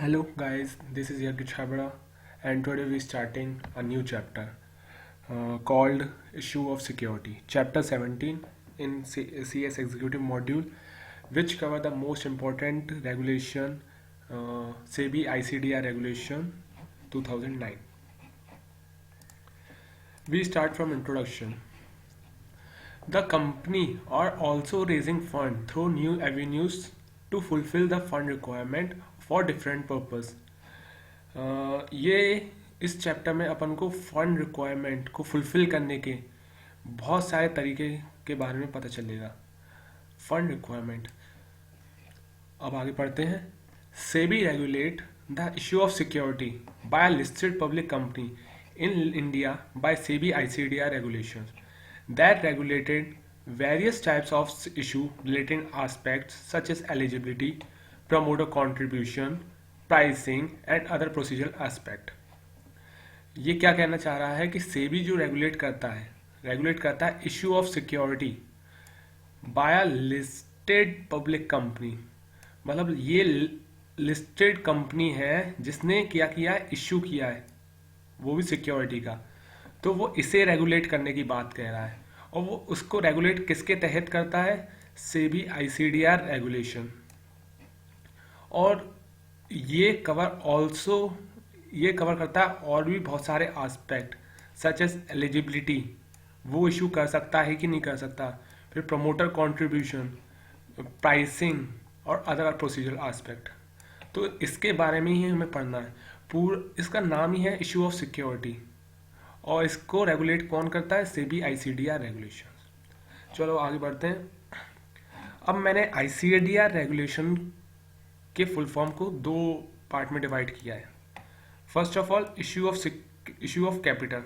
Hello guys, this is Yagya Chabra and today we starting a new chapter called Issue of Security, Chapter 17 in CS Executive Module, which cover the most important regulation, SEBI ICDR Regulation 2009. We start from introduction. The company are also raising fund through new avenues to fulfill the fund requirement for different purpose. ये इस chapter में अपन को fund requirement को fulfil करने के बहुत सारे तरीके के बारे में पता चलेगा. फंड रिक्वायरमेंट, अब आगे पढ़ते हैं. SEBI regulate the issue of security bye listed public company in India by SEBI ICDR regulations that regulated various types of issue related aspects such as eligibility, promoter contribution, pricing and other procedural aspect. ये क्या कहना चाह रहा है कि सेबी जो regulate करता है issue of security bye a listed public company. मतलब ये लिस्टेड कंपनी है जिसने क्या किया, इशू किया है, वो भी सिक्योरिटी का. तो वो इसे रेगुलेट करने की बात कह रहा है और वो उसको रेगुलेट किसके तहत करता है, सेबी आईसीडीआर रेगुलेशन. और ये कवर करता है और भी बहुत सारे एस्पेक्ट सच एज एलिजिबिलिटी, वो इशू कर सकता है कि नहीं कर सकता, फिर प्रमोटर कंट्रीब्यूशन, प्राइसिंग और अदर प्रोसीजरल एस्पेक्ट. तो इसके बारे में ही हमें पढ़ना है. इसका नाम ही है इशू ऑफ सिक्योरिटी और इसको रेगुलेट कौन करता है, सेबी आईसीडीआर रेगुलेशन. चलो आगे बढ़ते हैं. अब मैंने आईसीडीआर रेगुलेशन के फुल फॉर्म को दो पार्ट में डिवाइड किया है. First of all issue of capital.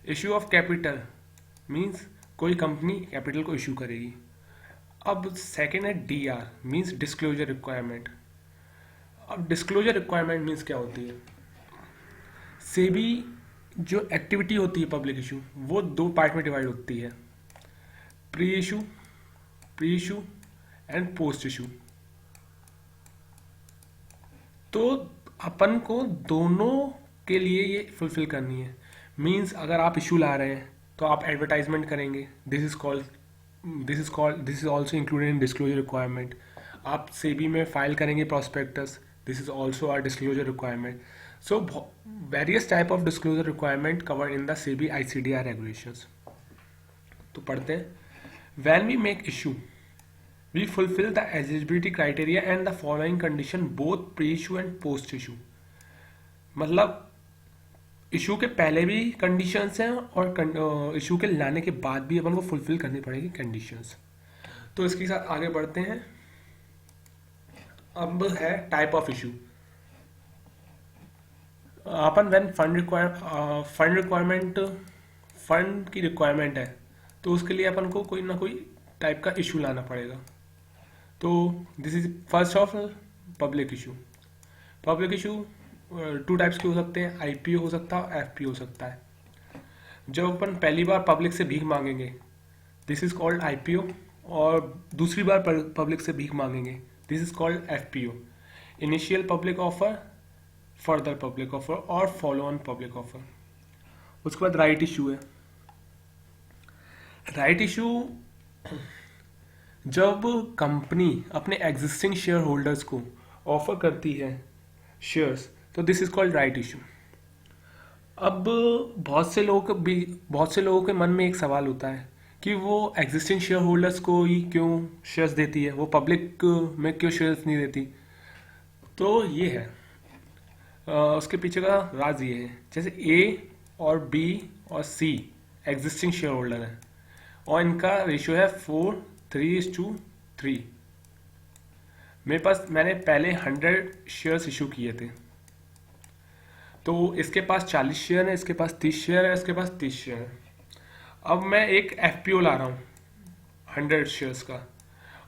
Issue of capital means कोई कंपनी कैपिटल को इशू करेगी. अब सेकेंड है डीआर मींस डिस्क्लोजर रिक्वायरमेंट. अब डिस्क्लोजर रिक्वायरमेंट मींस क्या होती है, सेबी जो एक्टिविटी होती है पब्लिक इशू, वो दो पार्ट में डिवाइड होती है, pre issue and post issue. तो अपन को दोनों के लिए ये फुलफिल करनी है. मींस अगर आप इशू ला रहे हैं तो आप एडवर्टाइजमेंट करेंगे, this is also included in disclosure requirement. आप सेबी में फाइल करेंगे prospectus, this is also are disclosure requirement. So various type of disclosure requirement covered in the SEBI ICDR regulations. तो पढ़ते हैं. When we make issue, we fulfill the eligibility criteria and the following condition both pre-issue and post-issue. मतलब issue के पहले भी conditions हैं और issue के लाने के बाद भी अपन को फुलफिल करनी पड़ेगी कंडीशंस. तो इसके साथ आगे बढ़ते हैं. अब है type of issue. Upon when fund requirement fund की रिक्वायरमेंट है तो उसके लिए अपन को कोई ना कोई टाइप का इशू लाना पड़ेगा. तो this is first of public issue. Public issue two types के हो सकते हैं, आईपीओ हो सकता है, एफपीओ हो सकता है. जब अपन पहली बार पब्लिक से भीख मांगेंगे, दिस इज कॉल्ड आईपीओ, और दूसरी बार पब्लिक से भीख मांगेंगे, this is called FPO. Initial public offer, further public offer और फॉलो ऑन पब्लिक ऑफर. उसके बाद राइट इशू है. राइट इशू जब कंपनी अपने एग्जिस्टिंग शेयर होल्डर्स को ऑफर करती है शेयर्स, तो this is called right issue. अब बहुत से लोगों के मन में एक सवाल होता है कि वो एग्जिस्टिंग शेयर होल्डर्स को ही क्यों शेयर्स देती है, वो पब्लिक में क्यों शेयर्स नहीं देती. तो ये है उसके पीछे का राज. ये है जैसे ए और बी और सी एग्जिस्टिंग शेयर होल्डर है और इनका रेशियो है 4:3:3. मैंने पहले 100 शेयर्स इशू किए थे. तो इसके पास 40 शेयर है, इसके पास 30 शेयर है, इसके पास 30 शेयर है. अब मैं एक एफपीओ ला रहा हूँ 100 शेयर्स का,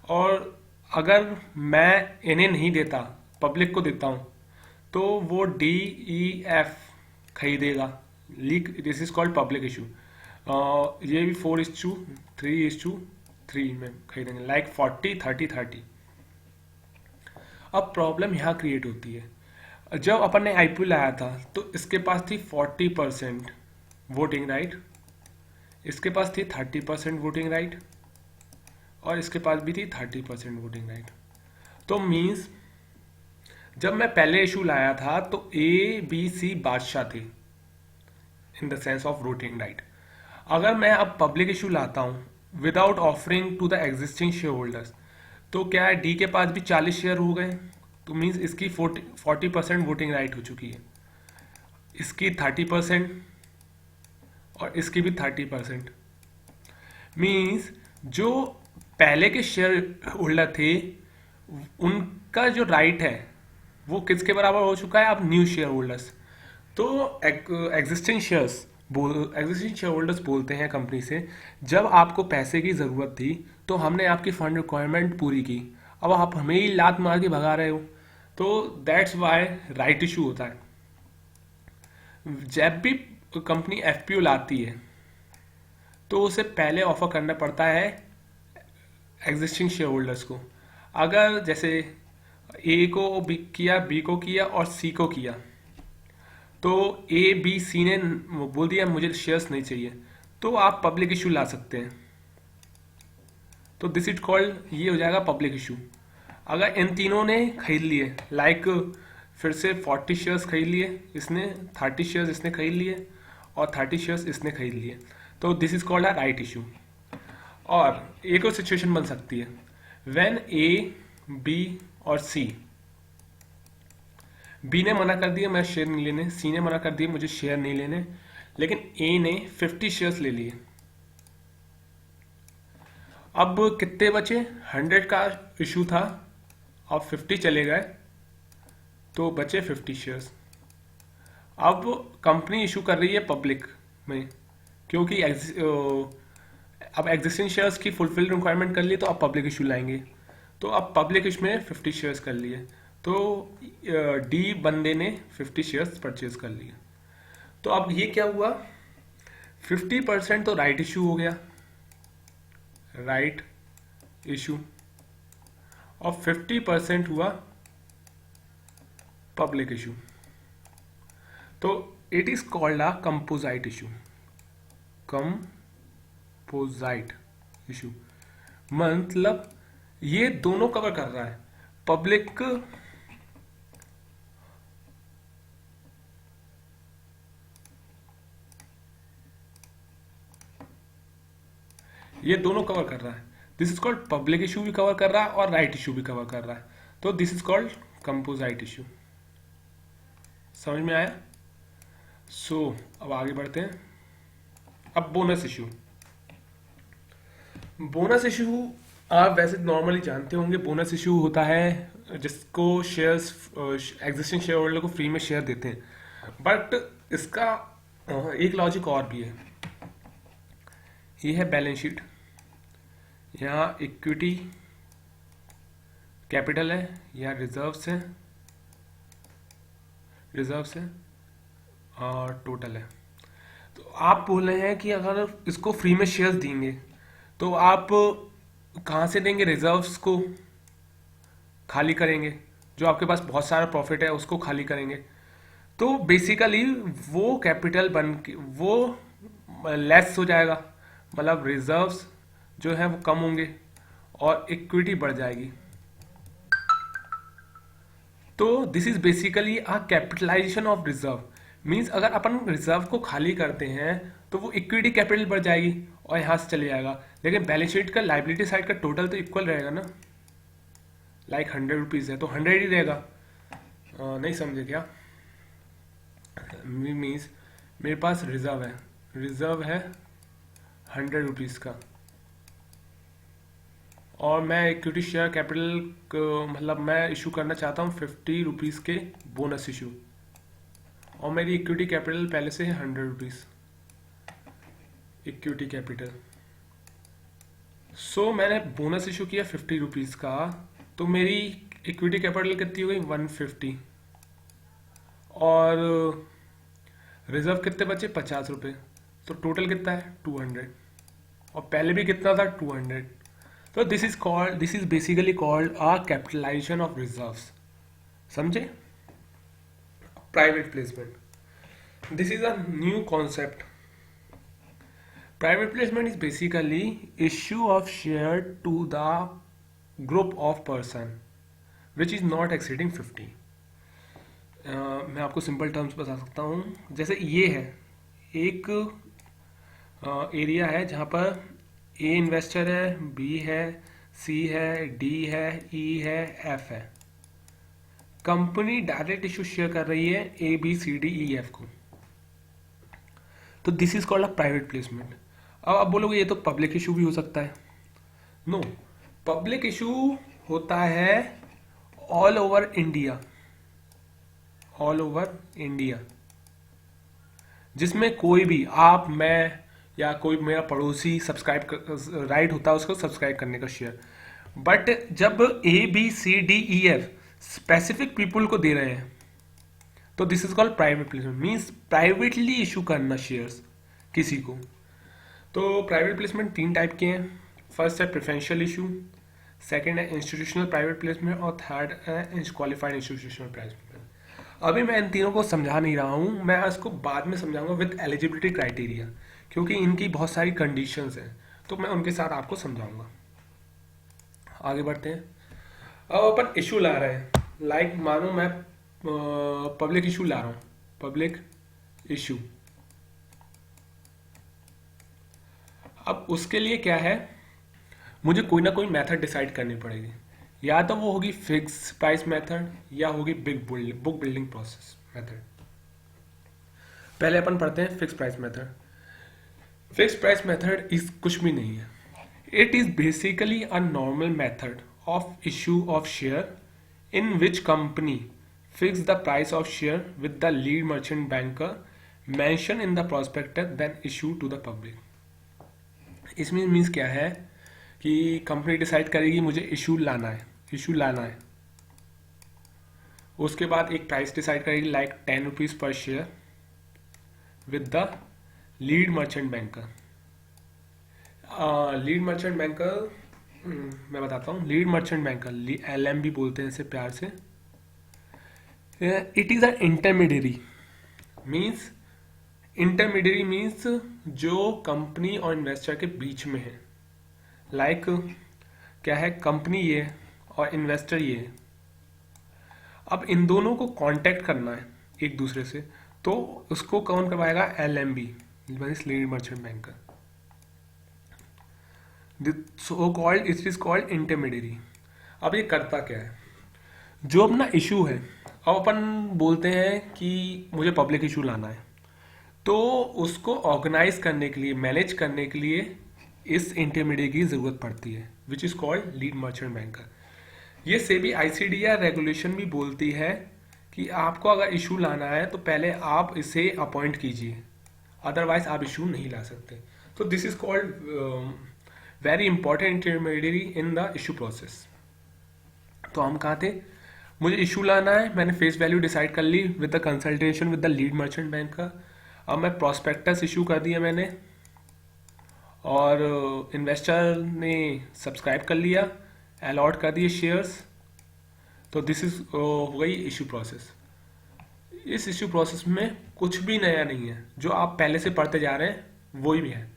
और अगर मैं इन्हें नहीं देता, पब्लिक को देता हूँ, तो वो DEF खरीदेगा. Leak, this is called public issue. ये भी 4:3:3 में खरीदेंगे, लाइक 40-30-30. अब प्रॉब्लम यहाँ क्रिएट होती है, जब अपन ने आईपीओ लाया था तो इसके पास थी 40% वोटिंग राइट, इसके पास थी 30% वोटिंग राइट, और इसके पास भी थी 30% वोटिंग राइट। तो मीन्स जब मैं पहले इशू लाया था तो ए बी सी बादशाह थे in the sense of voting right. अगर मैं अब पब्लिक इशू लाता हूं without offering to the existing share holders, तो क्या है, डी के पास भी 40 शेयर हो गए, तो मीन्स इसकी 40% वोटिंग राइट हो चुकी है, इसकी 30% और इसकी भी 30%। मीन्स जो पहले के शेयर होल्डर थे उनका जो राइट है वो किसके बराबर हो चुका है अब न्यू शेयर होल्डर्स। तो एग्जिस्टिंग शेयर होल्डर्स बोलते हैं कंपनी से, जब आपको पैसे की ज़रूरत थी तो हमने आपकी फंड रिक्वायरमेंट पूरी की, अब आप हमें ही लात मार के भगा रहे हो, तो दैट्स वाई राइट इशू होता है। जब भी कंपनी एफपीओ लाती है तो उसे पहले ऑफर करना पड़ता है एग्जिस्टिंग शेयर होल्डर्स को। अगर जैसे ए को बी किया, बी को किया और सी को किया, तो ए बी सी ने बोल दिया मुझे शेयर्स नहीं चाहिए, तो आप पब्लिक इशू ला सकते हैं। तो दिस इज कॉल्ड, ये हो जाएगा पब्लिक इशू। अगर इन तीनों ने खरीद लिए, लाइक फिर से 40 शेयर्स खरीद लिए इसने, 30 शेयर्स इसने खरीद लिए और 30 शेयर्स इसने खरीद लिए, तो this is called a right issue. और एक और सिचुएशन बन सकती है व्हेन ए बी और सी, बी ने मना कर दिया मैं शेयर नहीं लेने, सी ने मना कर दिया मुझे शेयर नहीं लेने, लेकिन ए ने 50 शेयर्स ले लिए। अब कितने बचे, 100 का इशू था, अब 50 चले गए तो बचे 50 शेयर्स। अब कंपनी इशू कर रही है पब्लिक में, क्योंकि अब एग्जिस्टिंग शेयर्स की फुलफिल रिक्वायरमेंट कर ली, तो अब पब्लिक इशू लाएंगे, तो अब पब्लिक इशू में 50 शेयर्स कर लिए, तो डी बंदे ने 50 शेयर्स परचेज कर लिए। तो अब ये क्या हुआ, 50% तो राइट इशू हो गया, राइट इशू, और 50% हुआ पब्लिक इशू। तो it is called a composite issue, composite issue मतलब ये दोनों कवर कर रहा है, पब्लिक ये दोनों कवर कर रहा है। This is called public issue भी कवर कर रहा है और राइट इशू भी कवर कर रहा है, तो this is called composite issue. समझ में आया? अब आगे बढ़ते हैं। अब बोनस इशू। बोनस इशू आप वैसे नॉर्मली जानते होंगे, बोनस इशू होता है जिसको शेयर्स एग्जिस्टिंग शेयर होल्डर को फ्री में शेयर देते हैं, बट इसका एक लॉजिक और भी है। ये है बैलेंस शीट, यहाँ इक्विटी कैपिटल है, यहाँ रिजर्व्स है और टोटल है। तो आप बोल रहे हैं कि अगर इसको फ्री में शेयर्स देंगे तो आप कहाँ से देंगे, रिजर्व्स को खाली करेंगे, जो आपके पास बहुत सारा प्रॉफिट है उसको खाली करेंगे, तो बेसिकली वो कैपिटल बन के वो लेस हो जाएगा, मतलब रिजर्व्स जो है वो कम होंगे और इक्विटी बढ़ जाएगी। तो this is basically a capitalisation of reserve. Means अगर अपन रिजर्व को खाली करते हैं तो वो इक्विटी कैपिटल बढ़ जाएगी और यहाँ से चले जाएगा, लेकिन बैलेंस शीट का लाइबिलिटी साइड का टोटल तो इक्वल रहेगा ना, लाइक 100 रुपीज़ है तो 100 ही रहेगा। नहीं समझे क्या? मीन्स मेरे पास रिजर्व है 100 रुपीज़ का, और मैं इक्विटी शेयर कैपिटल को मतलब मैं इशू करना चाहता हूँ 50 रुपीज़ के बोनस इशू, और मेरी इक्विटी कैपिटल पहले से है 100 रुपीज़ इक्विटी कैपिटल। मैंने बोनस इशू किया 50 रुपीज़ का, तो मेरी इक्विटी कैपिटल कितनी हो गई 150, और रिजर्व कितने बचे 50 रुपये, तो टोटल कितना है 200, और पहले भी कितना था 200। तो this is basically called a capitalisation of reserves. समझे? Private placement, this is a new concept. Private placement is basically issue of share to the group of person which is not exceeding 50. मैं आपको simple terms बता सकता हूँ. जैसे ये है एक एरिया है जहाँ पर ए इन्वेस्टर है, बी है, सी है, डी है, ई है, एफ है. कंपनी डायरेक्ट इशू शेयर कर रही है A B C D E F को. तो this is called a private placement. अब आप बोलोगे ये तो पब्लिक इशू भी हो सकता है. नो, पब्लिक इशू होता है all over India, all over India, जिसमें कोई भी आप, मैं या कोई मेरा पड़ोसी सब्सक्राइब राइट होता है उसको सब्सक्राइब करने का शेयर. बट जब A B C D E F specific people को दे रहे हैं तो this is called private placement. Means privately issue करना शेयर्स किसी को. तो प्राइवेट प्लेसमेंट 3 टाइप के हैं. फर्स्ट है प्रेफरेंशियल इशू, सेकंड है इंस्टीट्यूशनल प्राइवेट प्लेसमेंट और थर्ड है क्वालिफाइड इंस्टीट्यूशनल प्लेसमेंट. अभी मैं इन तीनों को समझा नहीं रहा हूँ, मैं इसको बाद में समझाऊंगा विद एलिजिबिलिटी क्राइटेरिया, क्योंकि इनकी बहुत सारी कंडीशंस हैं तो मैं उनके साथ आपको समझाऊंगा. आगे बढ़ते हैं. अब अपन इशू ला रहे हैं. लाइक मानो मैं पब्लिक इशू ला रहा हूँ. Public issue. अब उसके लिए क्या है, मुझे कोई ना कोई मेथड डिसाइड करनी पड़ेगी. या तो वो होगी फिक्स प्राइस मेथड या होगी बुक बिल्डिंग प्रोसेस मेथड. पहले अपन पढ़ते हैं fix price method. Fix price method इस कुछ भी नहीं है. It is basically a normal method of issue of share in which company fix the price of share with the lead merchant banker mention in the prospectus then issue to the public. इसमें means क्या है कि company decide करेगी मुझे issue लाना है, issue लाना है. उसके बाद एक प्राइस डिसाइड करेगी like 10 rupees per share with the lead merchant banker. Lead merchant banker मैं बताता हूँ. लीड मर्चेंट बैंकर LM भी बोलते हैं इसे प्यार से. It is a intermediary. Means intermediary means जो कंपनी और इन्वेस्टर के बीच में है. लाइक क्या है, कंपनी ये और इन्वेस्टर ये है. अब इन दोनों को कांटेक्ट करना है एक दूसरे से, तो उसको कौन करवाएगा, LMB means lead merchant banker. So called, it is called intermediary. अब ये करता क्या है, जो अपना इशू है, अब अपन बोलते हैं कि मुझे पब्लिक इशू लाना है, तो उसको ऑर्गेनाइज करने के लिए, मैनेज करने के लिए इस इंटरमीडिएट की जरूरत पड़ती है which is called lead merchant banker. ये सेबी ICD या रेगुलेशन भी बोलती है कि आपको अगर इशू लाना है तो पहले आप इसे अपॉइंट कीजिए, अदरवाइज आप इशू नहीं ला सकते. तो this is called very important intermediary in the issue process. तो हम कहाँ थे, मुझे इशू लाना है, मैंने फेस वैल्यू डिसाइड कर ली with the consultation with the lead merchant banker. अब मैं प्रोस्पेक्टस इशू कर दिया मैंने और इन्वेस्टर ने सब्सक्राइब कर लिया, अलॉट कर दिए शेयर्स. तो दिस इज हो गई इशू प्रोसेस. इस इशू प्रोसेस में कुछ भी नया नहीं है, जो आप पहले से पढ़ते जा रहे हैं वही भी है.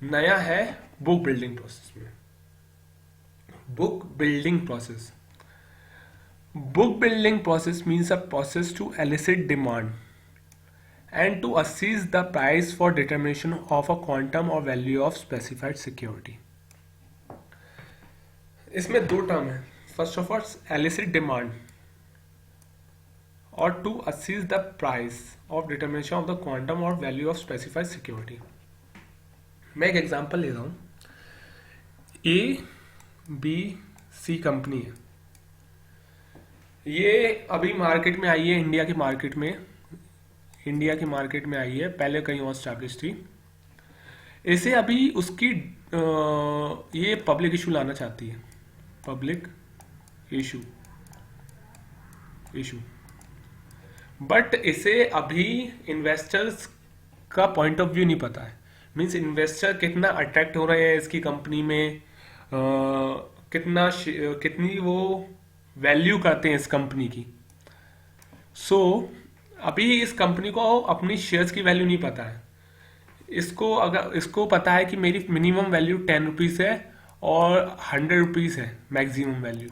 नया है बुक बिल्डिंग प्रोसेस में. Book building process. Book building process means a process to elicit demand and to assess the price for determination of a quantum or value of specified security. इसमें 2 टर्म है. First of all elicit demand और to assess the price of determination of the quantum or value of specified security. मैं एक example ले रहा हूँ. ABC company है, ये अभी मार्केट में आई है, इंडिया की मार्केट में आई है, पहले कहीं और स्टैब्लिश थी. इसे अभी उसकी ये पब्लिक इशू लाना चाहती है, पब्लिक इशू. बट इसे अभी इन्वेस्टर्स का पॉइंट ऑफ व्यू नहीं पता है. मीन्स इन्वेस्टर कितना अट्रैक्ट हो रहे हैं इसकी कंपनी में, कितनी वो वैल्यू करते हैं इस कंपनी की, सो अभी इस कंपनी को अपनी शेयर्स की वैल्यू नहीं पता है। इसको पता है कि मेरी मिनिमम वैल्यू 10 रुपीज़ है और 100 रुपीज़ है मैक्सिमम वैल्यू।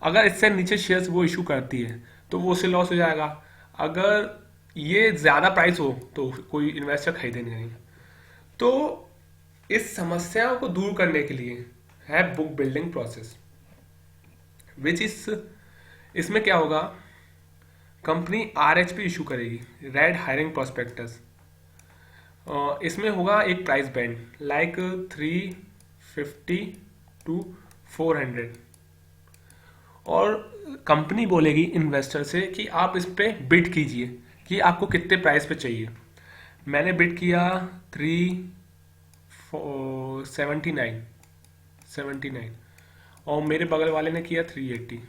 अगर इससे नीचे शेयर्स वो इशू करती है तो वो उसे लॉस हो जाएगा। अगर ये ज़्यादा प्राइस हो तो कोई इन्वेस्टर खरीदेंगे नहीं। तो इस समस्या को दूर करने के लिए है book building process, which is, इसमें क्या होगा, कंपनी RHP इशू करेगी, रेड हायरिंग प्रोस्पेक्टस। इसमें होगा एक प्राइस बैंड लाइक 350 टू 400, और कंपनी बोलेगी इन्वेस्टर से कि आप इस पे बिड कीजिए कि आपको कितने प्राइस पे चाहिए। मैंने बिड किया 379 और मेरे बगल वाले ने किया 380।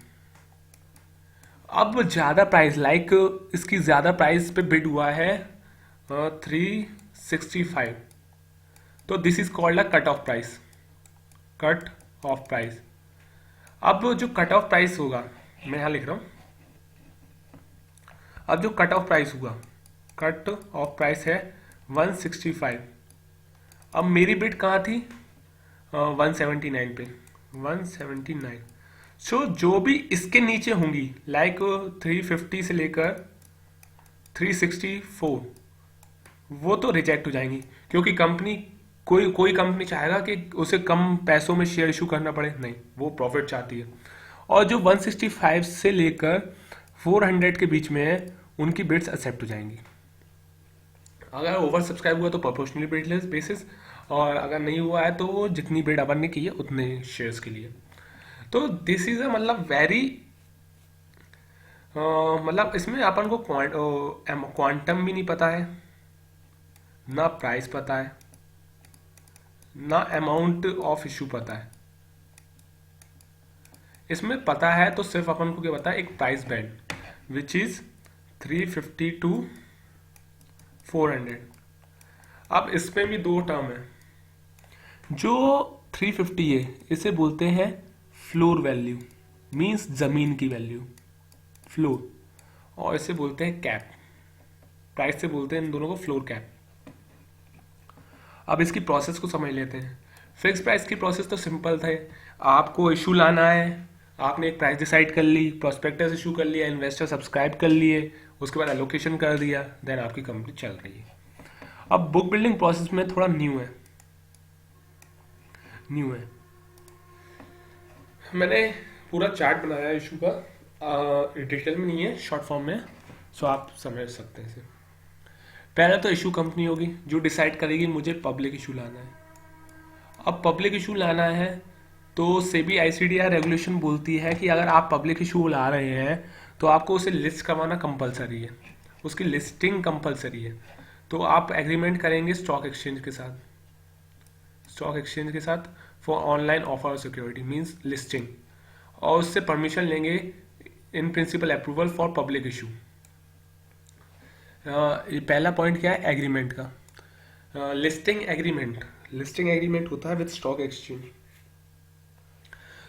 अब ज़्यादा प्राइस लाइक इसकी ज़्यादा प्राइस पे बिड हुआ है 365, तो this is called a cut off price. Cut off price. अब जो कट ऑफ प्राइस होगा, मैं यहाँ लिख रहा हूँ, अब जो कट ऑफ प्राइस हुआ, कट ऑफ प्राइस है 165। अब मेरी बिड कहाँ थी 179 पे, 179। सो जो भी इसके नीचे होंगी लाइक 350 से लेकर 364, वो तो रिजेक्ट हो जाएंगी, क्योंकि कंपनी, कोई कोई कंपनी चाहेगा कि उसे कम पैसों में शेयर इशू करना पड़े, नहीं, वो प्रॉफिट चाहती है। और जो 165 से लेकर 400 के बीच में है उनकी बिड्स एक्सेप्ट हो जाएंगी। अगर ओवर सब्सक्राइब हुआ तो प्रोपोर्शनली बिड बेसिस, और अगर नहीं हुआ है तो जितनी बिड अपन ने की है उतने शेयर्स के लिए। तो दिस इज अ मतलब वेरी, मतलब इसमें अपन को क्वांटम भी नहीं पता है, ना प्राइस पता है, ना अमाउंट ऑफ इशू पता है। इसमें पता है तो सिर्फ अपन को क्या पता है, एक price band which is 350 to 400। अब इसमें भी दो टर्म है। जो 350 है इसे बोलते हैं फ्लोर वैल्यू, मींस जमीन की वैल्यू, फ्लोर, और इसे बोलते हैं कैप, प्राइस से बोलते हैं इन दोनों को फ्लोर कैप। अब इसकी प्रोसेस को समझ लेते हैं। फिक्स प्राइस की प्रोसेस तो सिंपल था, आपको इशू लाना है, आपने एक प्राइस डिसाइड कर ली, प्रोस्पेक्टस इशू कर लिया, इन्वेस्टर सब्सक्राइब कर लिए, उसके बाद एलोकेशन कर दिया, देन आपकी कंपनी चल रही है। अब बुक बिल्डिंग प्रोसेस में थोड़ा न्यू है। मैंने पूरा चार्ट बनाया है इशू का, डिटेल में नहीं है, शॉर्ट फॉर्म में, सो आप समझ सकते हैं इसे। पहले तो इशू कंपनी होगी जो डिसाइड करेगी मुझे पब्लिक इशू लाना है। अब पब्लिक इशू लाना है तो सेबी ICDR रेगुलेशन बोलती है कि अगर आप पब्लिक इशू ला रहे हैं तो आपको उसे लिस्ट करवाना कंपलसरी है, उसकी लिस्टिंग कंपलसरी है। तो आप एग्रीमेंट करेंगे स्टॉक एक्सचेंज के साथ, स्टॉक एक्सचेंज के साथ for online offer security means listing, और उससे परमिशन लेंगे in principle approval for public issue. ये पहला पॉइंट क्या है, एग्रीमेंट का। लिस्टिंग एग्रीमेंट होता है विद स्टॉक एक्सचेंज।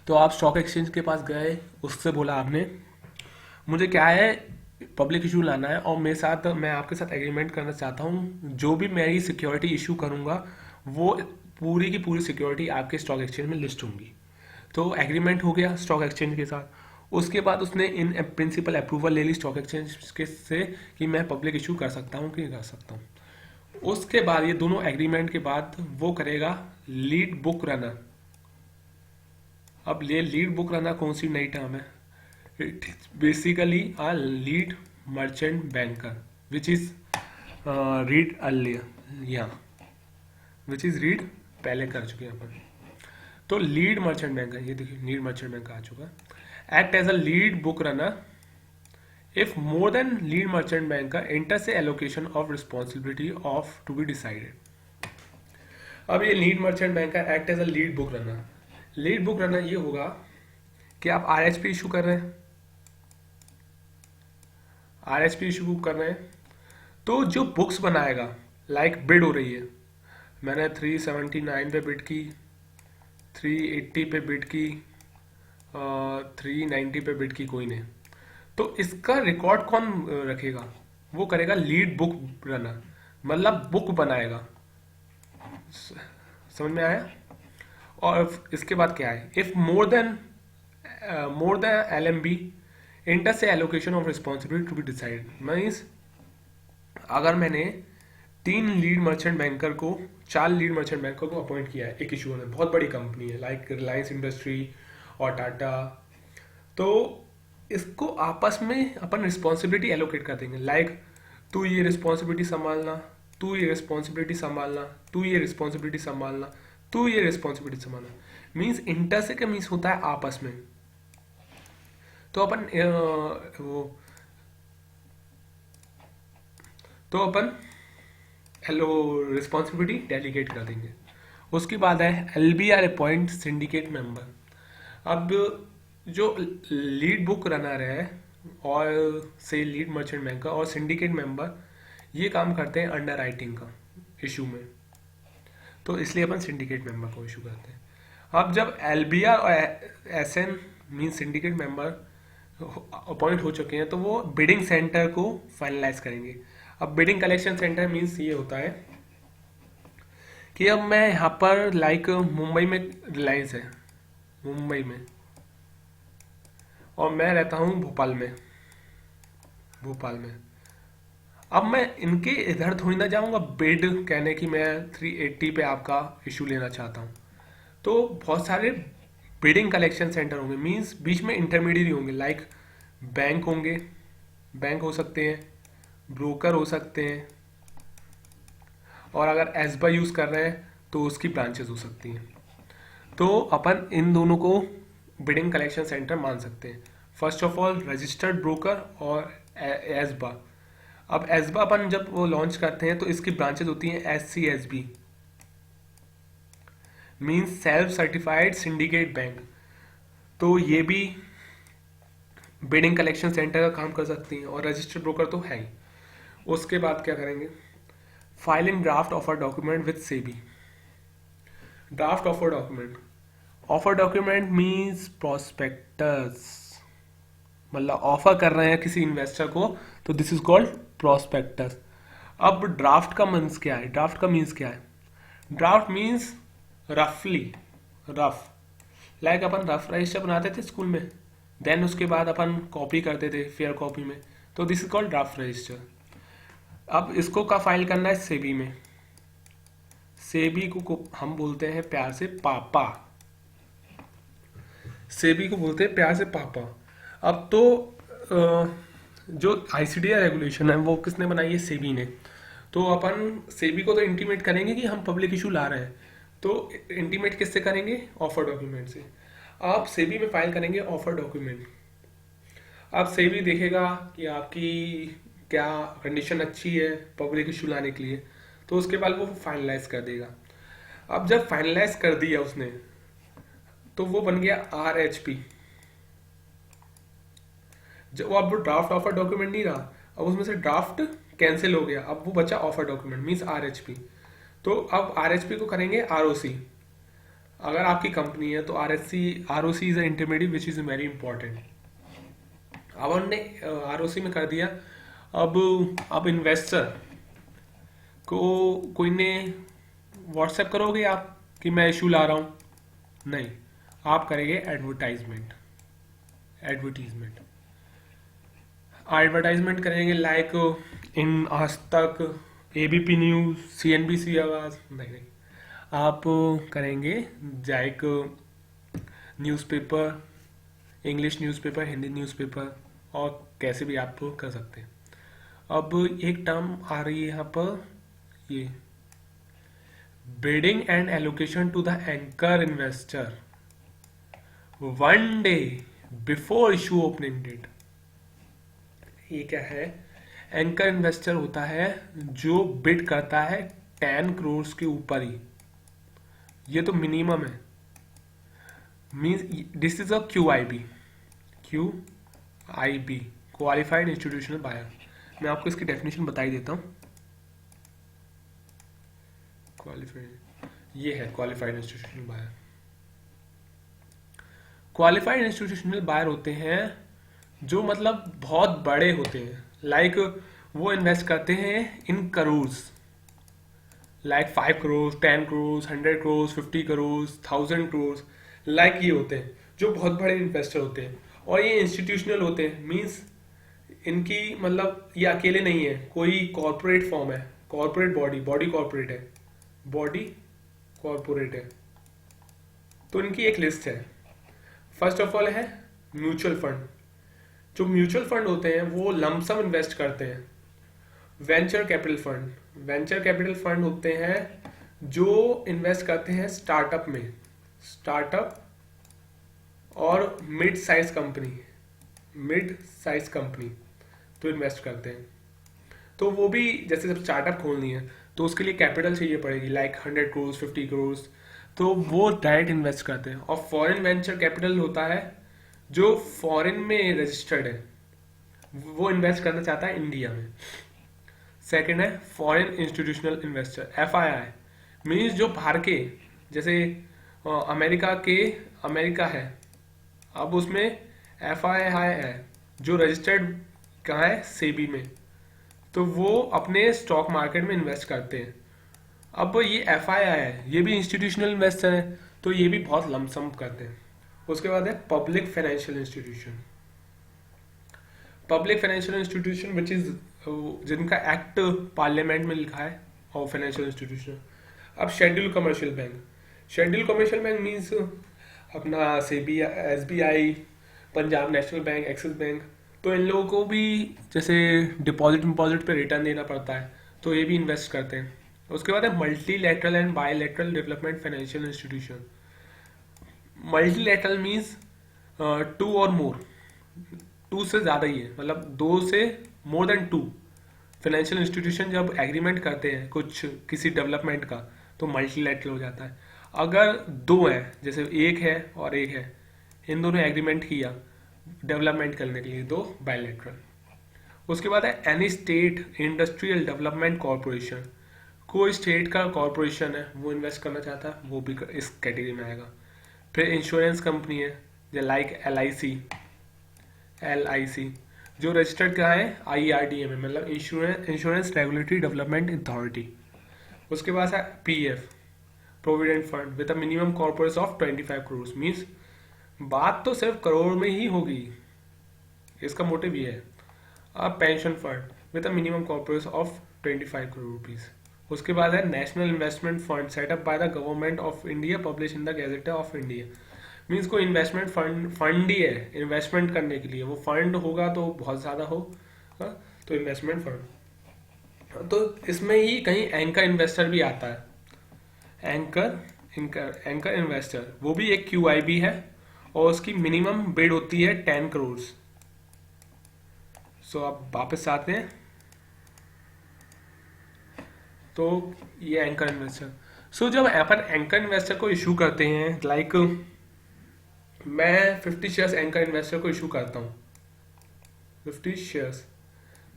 तो आप स्टॉक एक्सचेंज के पास गए, उससे बोला आपने मुझे क्या है पब्लिक इशू लाना है और मैं आपके साथ एग्रीमेंट करना चाहता हूँ, जो भी मेरी सिक्योरिटी इशू करूँगा वो पूरी की पूरी सिक्योरिटी आपके स्टॉक एक्सचेंज में लिस्ट होंगी। तो एग्रीमेंट हो गया स्टॉक एक्सचेंज के साथ। उसके बाद उसने इन प्रिंसिपल अप्रूवल ले ली स्टॉक एक्सचेंज के से कि मैं पब्लिक इशू कर सकता हूँ कि नहीं कर सकता हूँ। उसके बाद ये दोनों एग्रीमेंट के बाद वो करेगा लीड बुक रनर। अब ये लीड बुक रनर कौन सी नई टर्म है, it is basically a lead merchant banker which is read earlier, या विच इज रीड पहले कर चुके हैं अपन। तो लीड मर्चेंट बैंकर, ये देखिए लीड मर्चेंट बैंकर आ चुका है। Act as a lead book runner if more than lead merchant banker enters a allocation of responsibility of to be decided. अब ये lead merchant banker act as a lead book runner. Lead book runner ये होगा कि आप RHP issue कर रहे हैं, RHP issue कर रहे हैं, तो जो बुक्स बनाएगा लाइक बिड हो रही है, मैंने 379 पे बिड की, 380 पे बिड की, 390 पे बिड की, कोई ने, तो इसका रिकॉर्ड कौन रखेगा? वो करेगा लीड बुक रनर, मतलब बुक बनाएगा। समझ में आया? और इसके बाद क्या है, if more than LMB inter से allocation of responsibility to be decide, means अगर मैंने 4 लीड मर्चेंट बैंकर को अपॉइंट किया है एक इशू में, बहुत बड़ी कंपनी है लाइक रिलायंस इंडस्ट्री और टाटा, तो इसको आपस में अपन रिस्पॉन्सिबिलिटी एलोकेट कर देंगे। लाइक तू ये रिस्पॉन्सिबिलिटी संभालना, तू ये रिस्पॉन्सिबिलिटी संभालना, तू ये रिस्पॉन्सिबिलिटी संभालना, तू ये रिस्पॉन्सिबिलिटी संभालना। मीन्स इंटर से क्या मीन्स होता है आपस में। तो अपन वो तो अपन हेलो रिस्पॉन्सिबिलिटी डेलीगेट कर देंगे। उसके बाद है LBR अपॉइंट सिंडिकेट मेंबर। अब जो लीड बुक रनर है और से लीड मर्चेंट बैंकर और सिंडिकेट मेंबर ये काम करते हैं अंडर राइटिंग का इशू में, तो इसलिए अपन सिंडिकेट मेंबर को इशू करते हैं। अब जब LBR और SN mean syndicate member appoint हो चुके हैं तो वो बिडिंग सेंटर को फाइनलाइज करेंगे। अब बिडिंग कलेक्शन सेंटर मीन्स ये होता है कि अब मैं यहाँ पर लाइक मुंबई में रिलायंस है, मुंबई में, और मैं रहता हूँ भोपाल में। अब मैं इनके इधर थोड़ी ना जाऊंगा बिड कहने की मैं 380 पे आपका इशू लेना चाहता हूँ। तो बहुत सारे बिडिंग कलेक्शन सेंटर होंगे, मींस बीच में इंटरमीडिएट होंगे, लाइक बैंक होंगे, बैंक हो सकते हैं, ब्रोकर हो सकते हैं, और अगर एसबा यूज कर रहे हैं तो उसकी ब्रांचेस हो सकती हैं। तो अपन इन दोनों को बिडिंग कलेक्शन सेंटर मान सकते हैं। First of all registered broker और एसबा। अब एसबा अपन जब वो लॉन्च करते हैं तो इसकी ब्रांचेस होती हैं SCSB, means self certified syndicate bank. तो ये भी बिडिंग कलेक्शन सेंटर का काम कर सकती हैं, और रजिस्टर्ड ब्रोकर तो है ही। उसके बाद क्या करेंगे, filing draft offer document with SEBI. Draft offer document means prospectus, मतलब ऑफर कर रहे हैं किसी इन्वेस्टर को, तो दिस इज कॉल्ड प्रोस्पेक्टस। अब ड्राफ्ट का मीन्स क्या है, ड्राफ्ट मीन्स रफली, रफ, लाइक अपन रफ रजिस्टर बनाते थे स्कूल में, देन उसके बाद अपन कॉपी करते थे फेयर कॉपी में, तो this is called draft register. अब इसको का फाइल करना है सेबी में। सेबी को हम बोलते हैं प्यार से पापा, सेबी को बोलते हैं प्यार से पापा। अब तो जो ICDR रेगुलेशन है वो किसने बनाई है, सेबी ने। तो अपन सेबी को तो इंटीमेट करेंगे कि हम पब्लिक इशू ला रहे हैं, तो इंटीमेट किससे करेंगे, ऑफर डॉक्यूमेंट से। आप सेबी में फाइल करेंगे ऑफर डॉक्यूमेंट। अब सेबी देखेगा कि आपकी क्या कंडीशन अच्छी है पब्लिक इशू लाने के लिए, तो उसके बाद वो फाइनलाइज कर देगा। अब जब फाइनलाइज कर दिया उसने तो वो बन गया RHP। जब वो अब ड्राफ्ट ऑफर डॉक्यूमेंट नहीं रहा, अब उसमें से ड्राफ्ट कैंसिल हो गया, अब वो बचा ऑफर डॉक्यूमेंट मींस RHP। तो अब RHP को करेंगे ROC। अगर आपकी कंपनी है तो ROC is intermediate which is very important. अब हमने ROC में कर दिया। अब इन्वेस्टर को कोई ने व्हाट्सएप करोगे आप कि मैं इशू ला रहा हूँ, नहीं, आप करेंगे एडवर्टाइजमेंट करेंगे, लाइक इन आज तक, ABP न्यूज, CNBC आवाज, नहीं, आप करेंगे जायक newspaper, English newspaper, Hindi newspaper, और कैसे भी आप कर सकते हैं। अब एक टर्म आ रही है यहाँ पर, ये bidding and allocation to the anchor investor 1 day before issue opening date. ये क्या है, एंकर इन्वेस्टर होता है जो बिड करता है 10 करोड़ के ऊपर ही, ये तो मिनिमम है। Means this is a QIB, qualified institutional buyer. मैं आपको इसकी डेफिनेशन बता ही देता हूँ। क्वालिफाइड, ये है qualified institutional buyer. Qualified institutional buyer होते हैं जो मतलब बहुत बड़े होते हैं, लाइक वो इन्वेस्ट करते हैं इन करोर्स, लाइक 5 करोड़, 10 करोड़, 100 करोड़, 50 करोड़, 1000 करोड़, लाइक ये होते हैं जो बहुत बड़े इन्वेस्टर होते हैं। और ये इंस्टीट्यूशनल होते हैं, मीन्स इनकी मतलब ये अकेले नहीं है, कोई कॉरपोरेट फॉर्म है, कॉरपोरेट बॉडी, बॉडी कॉरपोरेट है, बॉडी कॉरपोरेट है। तो इनकी एक लिस्ट है। फर्स्ट ऑफ ऑल है म्यूचुअल फंड। जो म्यूचुअल फंड होते हैं वो लमसम इन्वेस्ट करते हैं। Venture capital fund, venture capital fund होते हैं जो इन्वेस्ट करते हैं स्टार्टअप में, स्टार्टअप और mid size company, mid size company तो इन्वेस्ट करते हैं। तो वो भी जैसे जब स्टार्टअप खोलनी है तो उसके लिए कैपिटल चाहिए पड़ेगी, लाइक 100 करोड़, 50 करोड़, तो वो डायरेक्ट इन्वेस्ट करते हैं। और फॉरेन वेंचर कैपिटल होता है जो फॉरेन में रजिस्टर्ड है, वो इन्वेस्ट करना चाहता है इंडिया में। सेकंड है foreign institutional investor, FII, means जो बाहर के, जैसे अमेरिका के, अमेरिका है, अब उसमें FII है जो रजिस्टर्ड कहाँ है, सेबी में, तो वो अपने स्टॉक मार्केट में इन्वेस्ट करते हैं। अब ये FII है, ये भी इंस्टीट्यूशनल इन्वेस्टर है, तो ये भी बहुत लमसम करते हैं। उसके बाद है public financial institution, public financial institution which is, जिनका एक्ट पार्लियामेंट में लिखा है, और फाइनेंशियल इंस्टीट्यूशन। अब schedule commercial bank, schedule commercial bank means अपना SEBI, SBI, Punjab national bank, Axis bank, तो इन लोगों को भी जैसे डिपॉजिट पे रिटर्न देना पड़ता है, तो ये भी इन्वेस्ट करते हैं। उसके बाद है multilateral and bilateral development financial institution. Multilateral means two और मोर, टू से ज़्यादा ही है, मतलब दो से more than two financial institution जब एग्रीमेंट करते हैं कुछ किसी डेवलपमेंट का, तो मल्टीलैटरल हो जाता है। अगर दो है, जैसे एक है और एक है, इन दोनों एग्रीमेंट किया डेवलपमेंट करने के लिए, दो बायलैटरल। उसके बाद है any state industrial development corporation, कोई स्टेट का कॉरपोरेशन है वो इन्वेस्ट करना चाहता है, वो भी इस कैटेगरी में आएगा। फिर इंश्योरेंस कंपनी है लाइक LIC जो रजिस्टर्ड कहाँ है, IRDA में, मतलब इंश्योरेंस रेगुलेटरी डेवलपमेंट अथॉरिटी। उसके बाद है PF provident fund with a minimum corporate of 25 crore, means बात तो सिर्फ करोड़ में ही होगी, इसका मोटिव ये है। अब pension fund with a minimum corporate of 25 crore rupees. उसके बाद है national investment fund setup by the government of India, publish in the gadget of India, means कोई इन्वेस्टमेंट फंड ही है इन्वेस्टमेंट करने के लिए, वो फंड होगा तो बहुत ज़्यादा हो, हाँ, तो इन्वेस्टमेंट फंड। तो इसमें ही कहीं एंकर इन्वेस्टर भी आता है, एंकर इन्वेस्टर, वो भी एक QIB है और उसकी मिनिमम बिड होती है 10 करोड़। सो अब वापस आते हैं, तो ये एंकर इन्वेस्टर। सो जब अपन एंकर इन्वेस्टर को इशू करते हैं, लाइक मैं 50 शेयर्स एंकर इन्वेस्टर को इशू करता हूँ, 50 शेयर्स,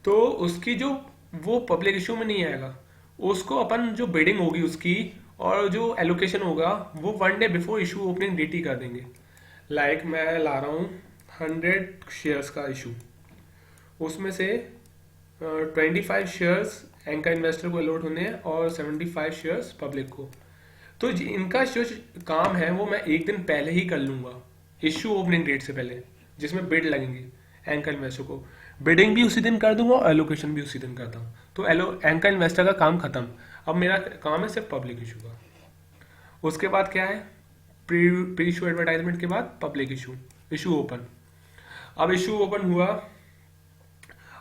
तो उसकी जो, वो पब्लिक इशू में नहीं आएगा, उसको अपन जो बिडिंग होगी उसकी और जो एलोकेशन होगा वो 1 day before issue opening date ही कर देंगे। लाइक मैं ला रहा हूँ 100 शेयर्स का इशू, उसमें से 25 शेयर्स एंकर इन्वेस्टर को अलॉट होने हैं और 75 शेयर्स पब्लिक को। तो इनका जो काम है वो मैं एक दिन पहले ही कर लूंगा, इशू ओपनिंग डेट से पहले, जिसमें बिड लगेंगे एंकर इन्वेस्टर को, बिडिंग भी उसी दिन कर दूंगा और एलोकेशन भी उसी दिन करता हूँ। तो एंकर इन्वेस्टर का काम खत्म, अब मेरा काम है सिर्फ पब्लिक इशू का। उसके बाद क्या है, प्री इशू एडवर्टाइजमेंट के बाद पब्लिक इशू ओपन। अब इशू ओपन हुआ,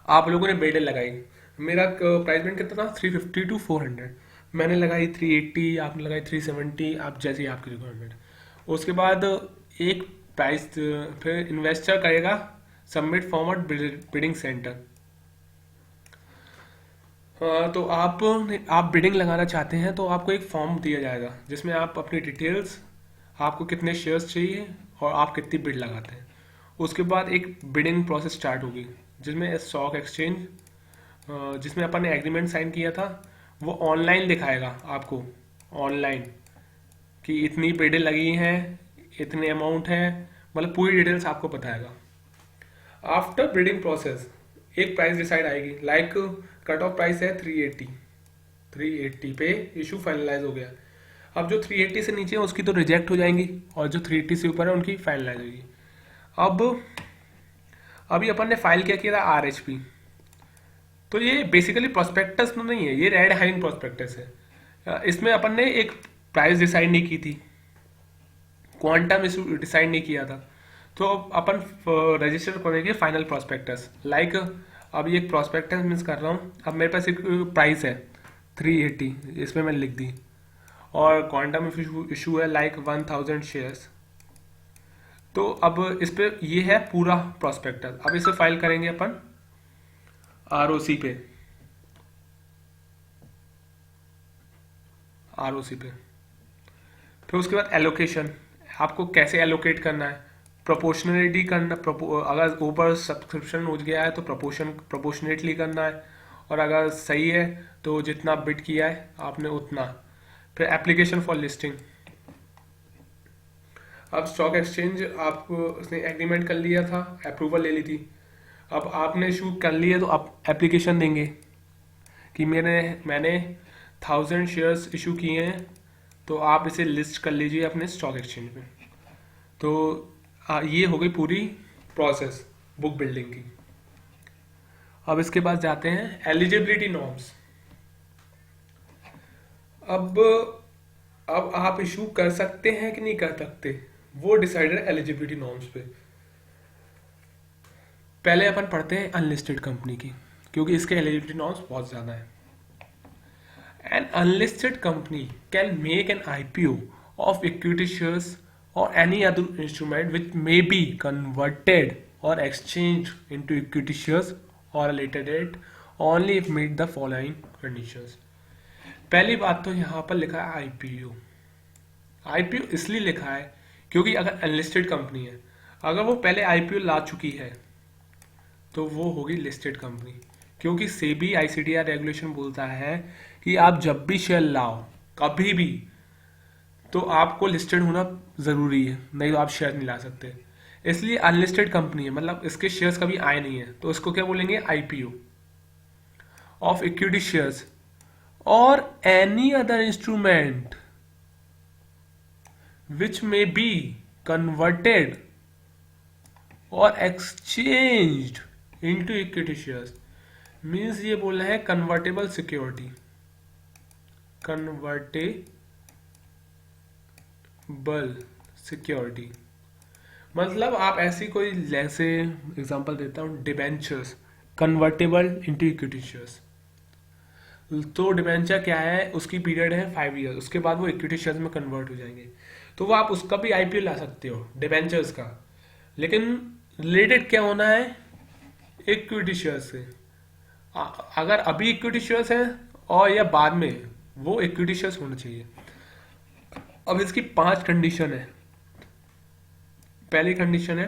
आप लोगों ने बिड लगाई, मेरा प्राइस बैंड कितना था, 350 to 400, मैंने लगाई 380, आपने लगाई 370, आप जैसे आपकी रिक्वायरमेंट। उसके बाद एक प्राइस, फिर इन्वेस्टर करेगा submit form at bidding centre. तो आप बिडिंग लगाना चाहते हैं तो आपको एक फॉर्म दिया जाएगा जिसमें आप अपनी डिटेल्स, आपको कितने शेयर्स चाहिए और आप कितनी बिड लगाते हैं। उसके बाद एक बिडिंग प्रोसेस स्टार्ट होगी जिसमें स्टॉक एक्सचेंज, जिसमें अपन ने एग्रीमेंट साइन किया था, वो ऑनलाइन दिखाएगा आपको, ऑनलाइन कि इतनी बिडें लगी हैं, इतने अमाउंट है, मतलब पूरी डिटेल्स आपको बताएगा। आफ्टर बिडिंग प्रोसेस एक प्राइस डिसाइड आएगी, लाइक कट ऑफ प्राइस है 380, 380 पे इशू फाइनलाइज हो गया। अब जो 380 से नीचे है उसकी तो रिजेक्ट हो जाएंगी, और जो 380 से ऊपर है उनकी फाइनलाइज होगी। अब अभी अपन ने फाइल क्या किया था, RHP। तो ये बेसिकली प्रोस्पेक्टस तो नहीं है, ये रेड हाइरिंग प्रोस्पेक्टस है। इसमें अपन ने एक प्राइस डिसाइड नहीं की थी, क्वांटम इशू डिसाइड नहीं किया था। तो अपन रजिस्टर करेंगे फाइनल प्रोस्पेक्टस, लाइक अब ये एक प्रोस्पेक्टस मीन्स कर रहा हूँ। अब मेरे पास एक प्राइस है 380, इसमें मैंने लिख दी, और क्वांटम इशू है लाइक 1000 शेयर्स। तो अब इस पे ये है पूरा प्रोस्पेक्टस। अब इसे फाइल करेंगे अपन ROC पे, ROC पे। फिर उसके बाद एलोकेशन, आपको कैसे एलोकेट करना है, प्रोपोर्शनलिटी करना, अगर ऊपर सब्सक्रिप्शन हो गया है तो प्रोपोर्शनेटली करना है, और अगर सही है तो जितना बिट किया है आपने उतना। फिर एप्लीकेशन फॉर लिस्टिंग, अब स्टॉक एक्सचेंज आप उसने एग्रीमेंट कर लिया था, अप्रूवल ले ली थी, अब आपने इशू कर लिया तो आप एप्लीकेशन देंगे कि मैंने 1000 शेयर्स इशू किए हैं, तो आप इसे लिस्ट कर लीजिए अपने स्टॉक एक्सचेंज में। तो ये हो गई पूरी प्रोसेस बुक बिल्डिंग की। अब इसके बाद जाते हैं एलिजिबिलिटी नॉर्म्स। अब आप इशू कर सकते हैं कि नहीं कर सकते, वो डिसाइडेड एलिजिबिलिटी नॉर्म्स पे। पहले अपन पढ़ते हैं अनलिस्टेड कंपनी की, क्योंकि इसके एलिजिबिलिटी नॉर्म्स बहुत ज़्यादा है। An unlisted company can make an IPO of equity shares or any other instrument which may be converted or exchanged into equity shares or a later date only if meet the following conditions। पहली बात तो यहाँ पर लिखा है IPO। IPO इसलिए लिखा है क्योंकि अगर अनलिस्टेड कंपनी है, अगर वो पहले IPO ला चुकी है तो वो होगी लिस्टेड कंपनी, क्योंकि सेबी ICDR रेगुलेशन बोलता है कि आप जब भी शेयर लाओ कभी भी, तो आपको लिस्टेड होना ज़रूरी है, नहीं तो आप शेयर नहीं ला सकते। इसलिए अनलिस्टेड कंपनी है, मतलब इसके शेयर्स कभी आए नहीं है, तो इसको क्या बोलेंगे, IPO ऑफ इक्विटी शेयर्स और any other instrument which may be converted और exchanged into equity shares. Means ये बोल रहे हैं कन्वर्टेबल सिक्योरिटी, कन्वर्टेबल सिक्योरिटी मतलब आप ऐसी कोई, जैसे एग्जांपल देता हूँ, debentures convertible into equity shares. तो डिबेंचर क्या है, उसकी पीरियड है 5 ईयर, उसके बाद वो इक्विटी शेयर्स में कन्वर्ट हो जाएंगे, तो वो आप उसका भी IPO ला सकते हो डिबेंचर्स का, लेकिन रिलेटेड क्या होना है, इक्विटी शेयर्स से। अगर अभी इक्विटी शेयर्स है और या बाद में, वो इक्विटी शेयर्स होना चाहिए। अब इसकी 5 कंडीशन है। पहली कंडीशन है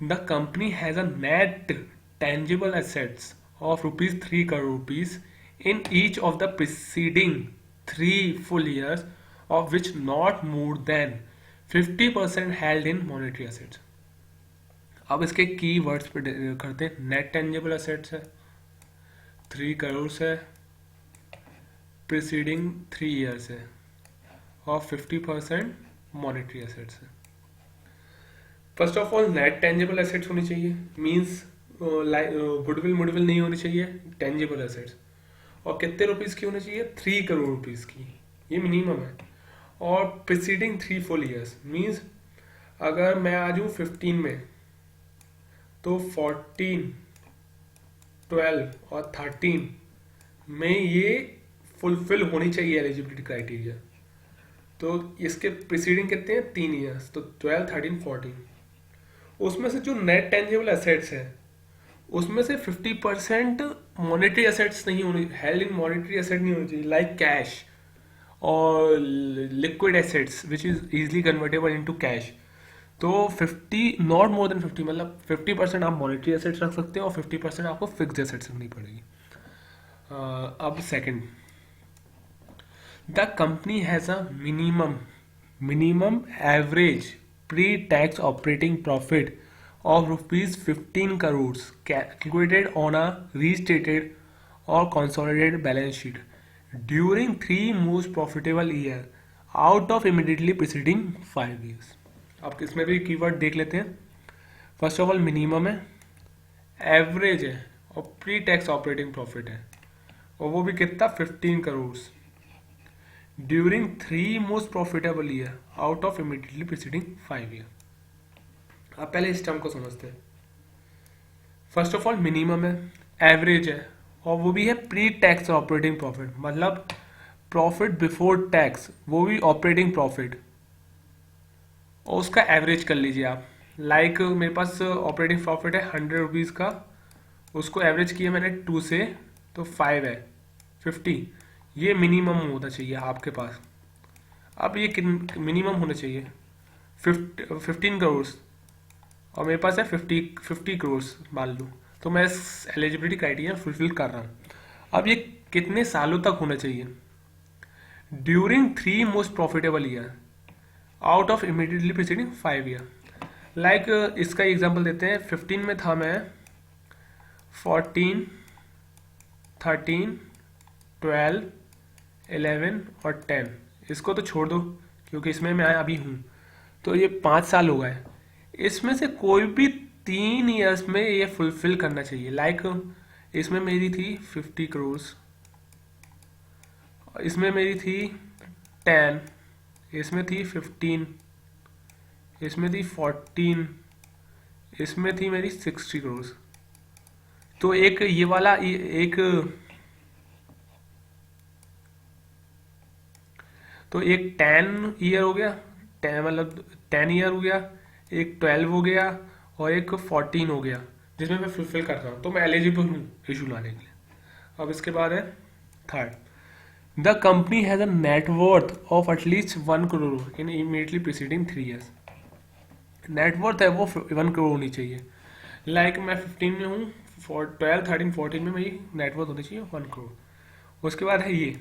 the company has a net tangible assets of ₹3 crore in each of the preceding 3 full years of which not more than 50% held in monetary assets। अब इसके की वर्ड्स पे करते हैं। नेट टेंजिबल एसेट्स है 3 करोड़ है, प्रीसीडिंग 3 years है, और 50% मॉनेटरी एसेट्स है। First of all net tangible assets होनी चाहिए, मींस गुडविल मुडविल नहीं होनी चाहिए, टेंजिबल एसेट्स। और कितने रुपीस की होनी चाहिए, 3 करोड़ रुपीस की, ये मिनिमम है। और प्रीसीडिंग 3 full years मींस अगर मैं आ जाऊँ 15 में, तो 14, 12 और 13 में ये फुलफिल होनी चाहिए एलिजिबिलिटी क्राइटेरिया। तो इसके प्रीसीडिंग कितने हैं, 3 ईयर्स, तो 12, 13, 14। उसमें से जो नेट टेंजिबल एसेट्स है उसमें से 50% मॉनेटरी एसेट्स नहीं होनी, हेल्ड इन मॉनेटरी एसेट नहीं होनी चाहिए, लाइक कैश और liquid assets which is easily convertible into cash. तो 50 नॉट मोर देन 50, मतलब 50% आप मॉनेटरी एसेट्स रख सकते हो और 50% आपको फिक्स्ड एसेट्स रखनी पड़ेगी। अब second, the company has a minimum average pre tax operating profit of rupees 15 crores calculated on a restated or consolidated balance sheet during 3 most profitable year out of immediately preceding 5 years. अब इसमें भी keyword देख लेते हैं. First of all minimum है, average है और pre tax operating profit है, और वो भी कितना 15 crore during 3 most profitable year out of immediately preceding 5 year. अब पहले इस टर्म को समझते हैं. फर्स्ट ऑफ ऑल मिनिमम है, एवरेज है, और वो भी है प्री टैक्स ऑपरेटिंग प्रॉफिट, मतलब प्रॉफिट बिफोर टैक्स, वो भी ऑपरेटिंग प्रॉफिट, और उसका एवरेज कर लीजिए आप. लाइक मेरे पास ऑपरेटिंग प्रॉफिट है 100 रुपीज़ का, उसको एवरेज किया मैंने 2 से, तो 5 है 50. ये मिनिमम होना चाहिए आपके पास. अब ये मिनिमम होना चाहिए 15 करोड़, और मेरे पास है 50 करोड़ मान लो, तो मैं इस एलिजिबिलिटी क्राइटेरिया फुलफिल कर रहा हूँ. अब ये कितने सालों तक होना चाहिए? During 3 most profitable year out of immediately preceding 5 year. Like इसका एग्जांपल देते हैं. 15 में था मैं, 14, 13, 12, 11 और 10. इसको तो छोड़ दो क्योंकि इसमें मैं अभी हूँ, तो ये 5 साल हो गए. इसमें से कोई भी 3 ईयर्स में ये फुलफिल करना चाहिए. लाइक इसमें मेरी थी 50 करोड़, इसमें मेरी थी 10, इसमें थी 15, इसमें थी 14, इसमें थी मेरी 60 करोड़. तो एक ये वाला एक 10 ईयर हो गया, 10 मतलब 10 ईयर हो गया, एक 12 हो गया और एक 14 हो गया, जिसमें मैं फुलफिल कर रहा हूँ, तो मैं एलिजिबल हूँ इशू लाने के लिए. अब इसके बाद है third, the company has a net worth of at least 1 crore in immediately preceding 3 years. Net worth है वो 1 करोड़ होनी चाहिए. लाइक मैं 15 में हूँ, 12, 13, 14 में मेरी नेटवर्थ होनी चाहिए 1 करोड़. उसके बाद है ये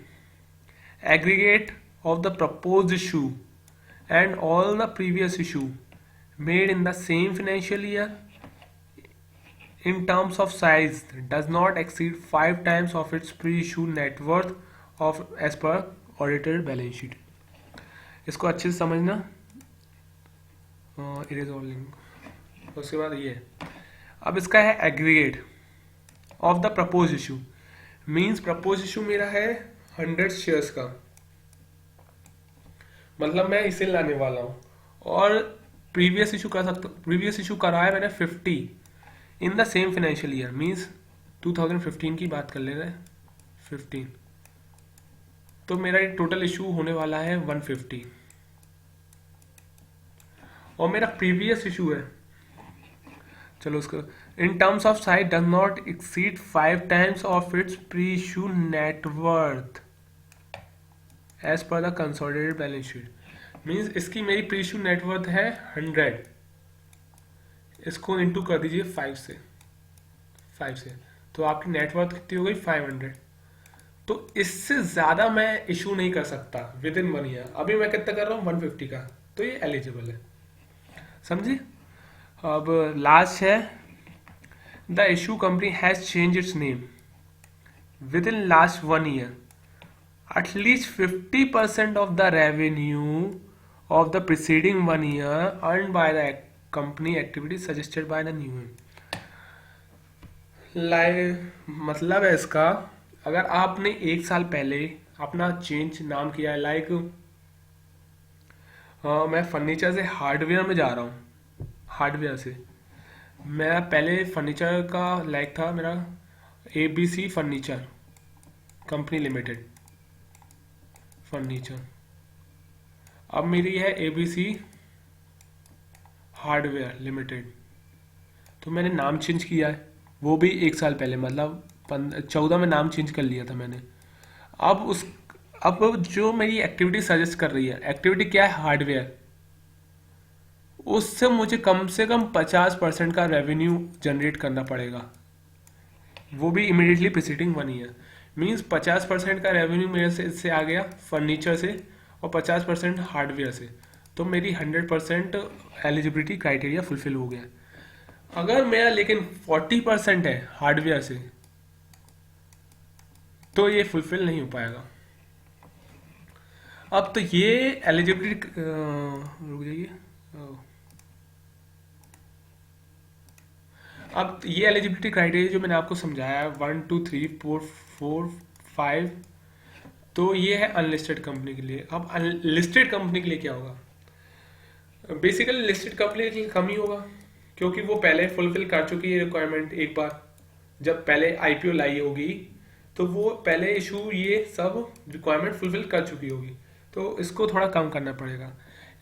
aggregate of the proposed issue and all the previous issue made in the same financial year in terms of size does not exceed 5 times of its pre-issue net worth of as per audited balance sheet. इसको अच्छे से समझना. It is all link. उसके बाद ये अब इसका है aggregate of the propose issue. Means propose issue मेरा है 100 शेयर्स का, मतलब मैं इसे लाने वाला हूँ, और प्रीवियस इशू कर सकता, प्रीवियस इशू करा है मैंने 50 in the same financial year. Means 2015 की बात कर ले रहे हैं 15, तो मेरा टोटल इशू होने वाला है 150, और मेरा प्रीवियस इशू है, चलो उसको in terms of size does not exceed 5 times of its pre issue net worth as per the consolidated balance sheet. Means इसकी मेरी प्री इशू नेटवर्थ है 100, इसको इंटू कर दीजिए 5 से, तो आपकी नेटवर्थ कितनी हो गई 500. तो इससे ज्यादा मैं इशू नहीं कर सकता विद इन 1 ईयर. अभी मैं कितना कर रहा हूँ 150 का, तो ये एलिजिबल है. समझे? अब लास्ट है the issue company has change it's name with in last 1 year at least 50% of the revenue of the preceding 1 year earn by the company activity suggested by the new. मतलब है इसका, अगर आपने 1 साल पहले अपना चेंज नाम किया है, लाइक मैं फर्नीचर से हार्डवेयर में जा रहा हूँ, हार्डवेयर से मैं पहले फर्नीचर का लाइक था मेरा ABC furniture company limited furniture, अब मेरी है ABC हार्डवेयर लिमिटेड. तो मैंने नाम चेंज किया है, वो भी 1 साल पहले, मतलब 14 में नाम चेंज कर लिया था मैंने. अब जो मेरी एक्टिविटी सजेस्ट कर रही है, एक्टिविटी क्या है हार्डवेयर, उससे मुझे कम से कम 50% का रेवेन्यू जनरेट करना पड़ेगा, वो भी इमीडिएटली प्रीसीडिंग 1 ईयर. मीन्स 50% का रेवेन्यू मेरे से इससे आ गया फर्नीचर से, और 50% हार्डवेयर से, तो मेरी 100% एलिजिबिलिटी क्राइटेरिया फुलफिल हो गया. अगर मेरा लेकिन 40% है हार्डवेयर से, तो ये फुलफिल नहीं हो पाएगा। अब तो ये एलिजिबिलिटी, रुक जाइए, अब ये एलिजिबिलिटी क्राइटेरिया जो मैंने आपको समझाया 1 2 3 4 4 5, तो ये है अनलिस्टेड कंपनी के लिए। अब अनलिस्टेड कंपनी के लिए क्या होगा? बेसिकली लिस्टेड कंपनी के लिए कम ही होगा, क्योंकि वो पहले फुलफिल कर चुकी है रिक्वायरमेंट। एक बार जब पहले आईपीओ लाई होगी तो वो पहले इशू ये सब रिक्वायरमेंट फुलफिल कर चुकी होगी, तो इसको थोड़ा कम करना पड़ेगा।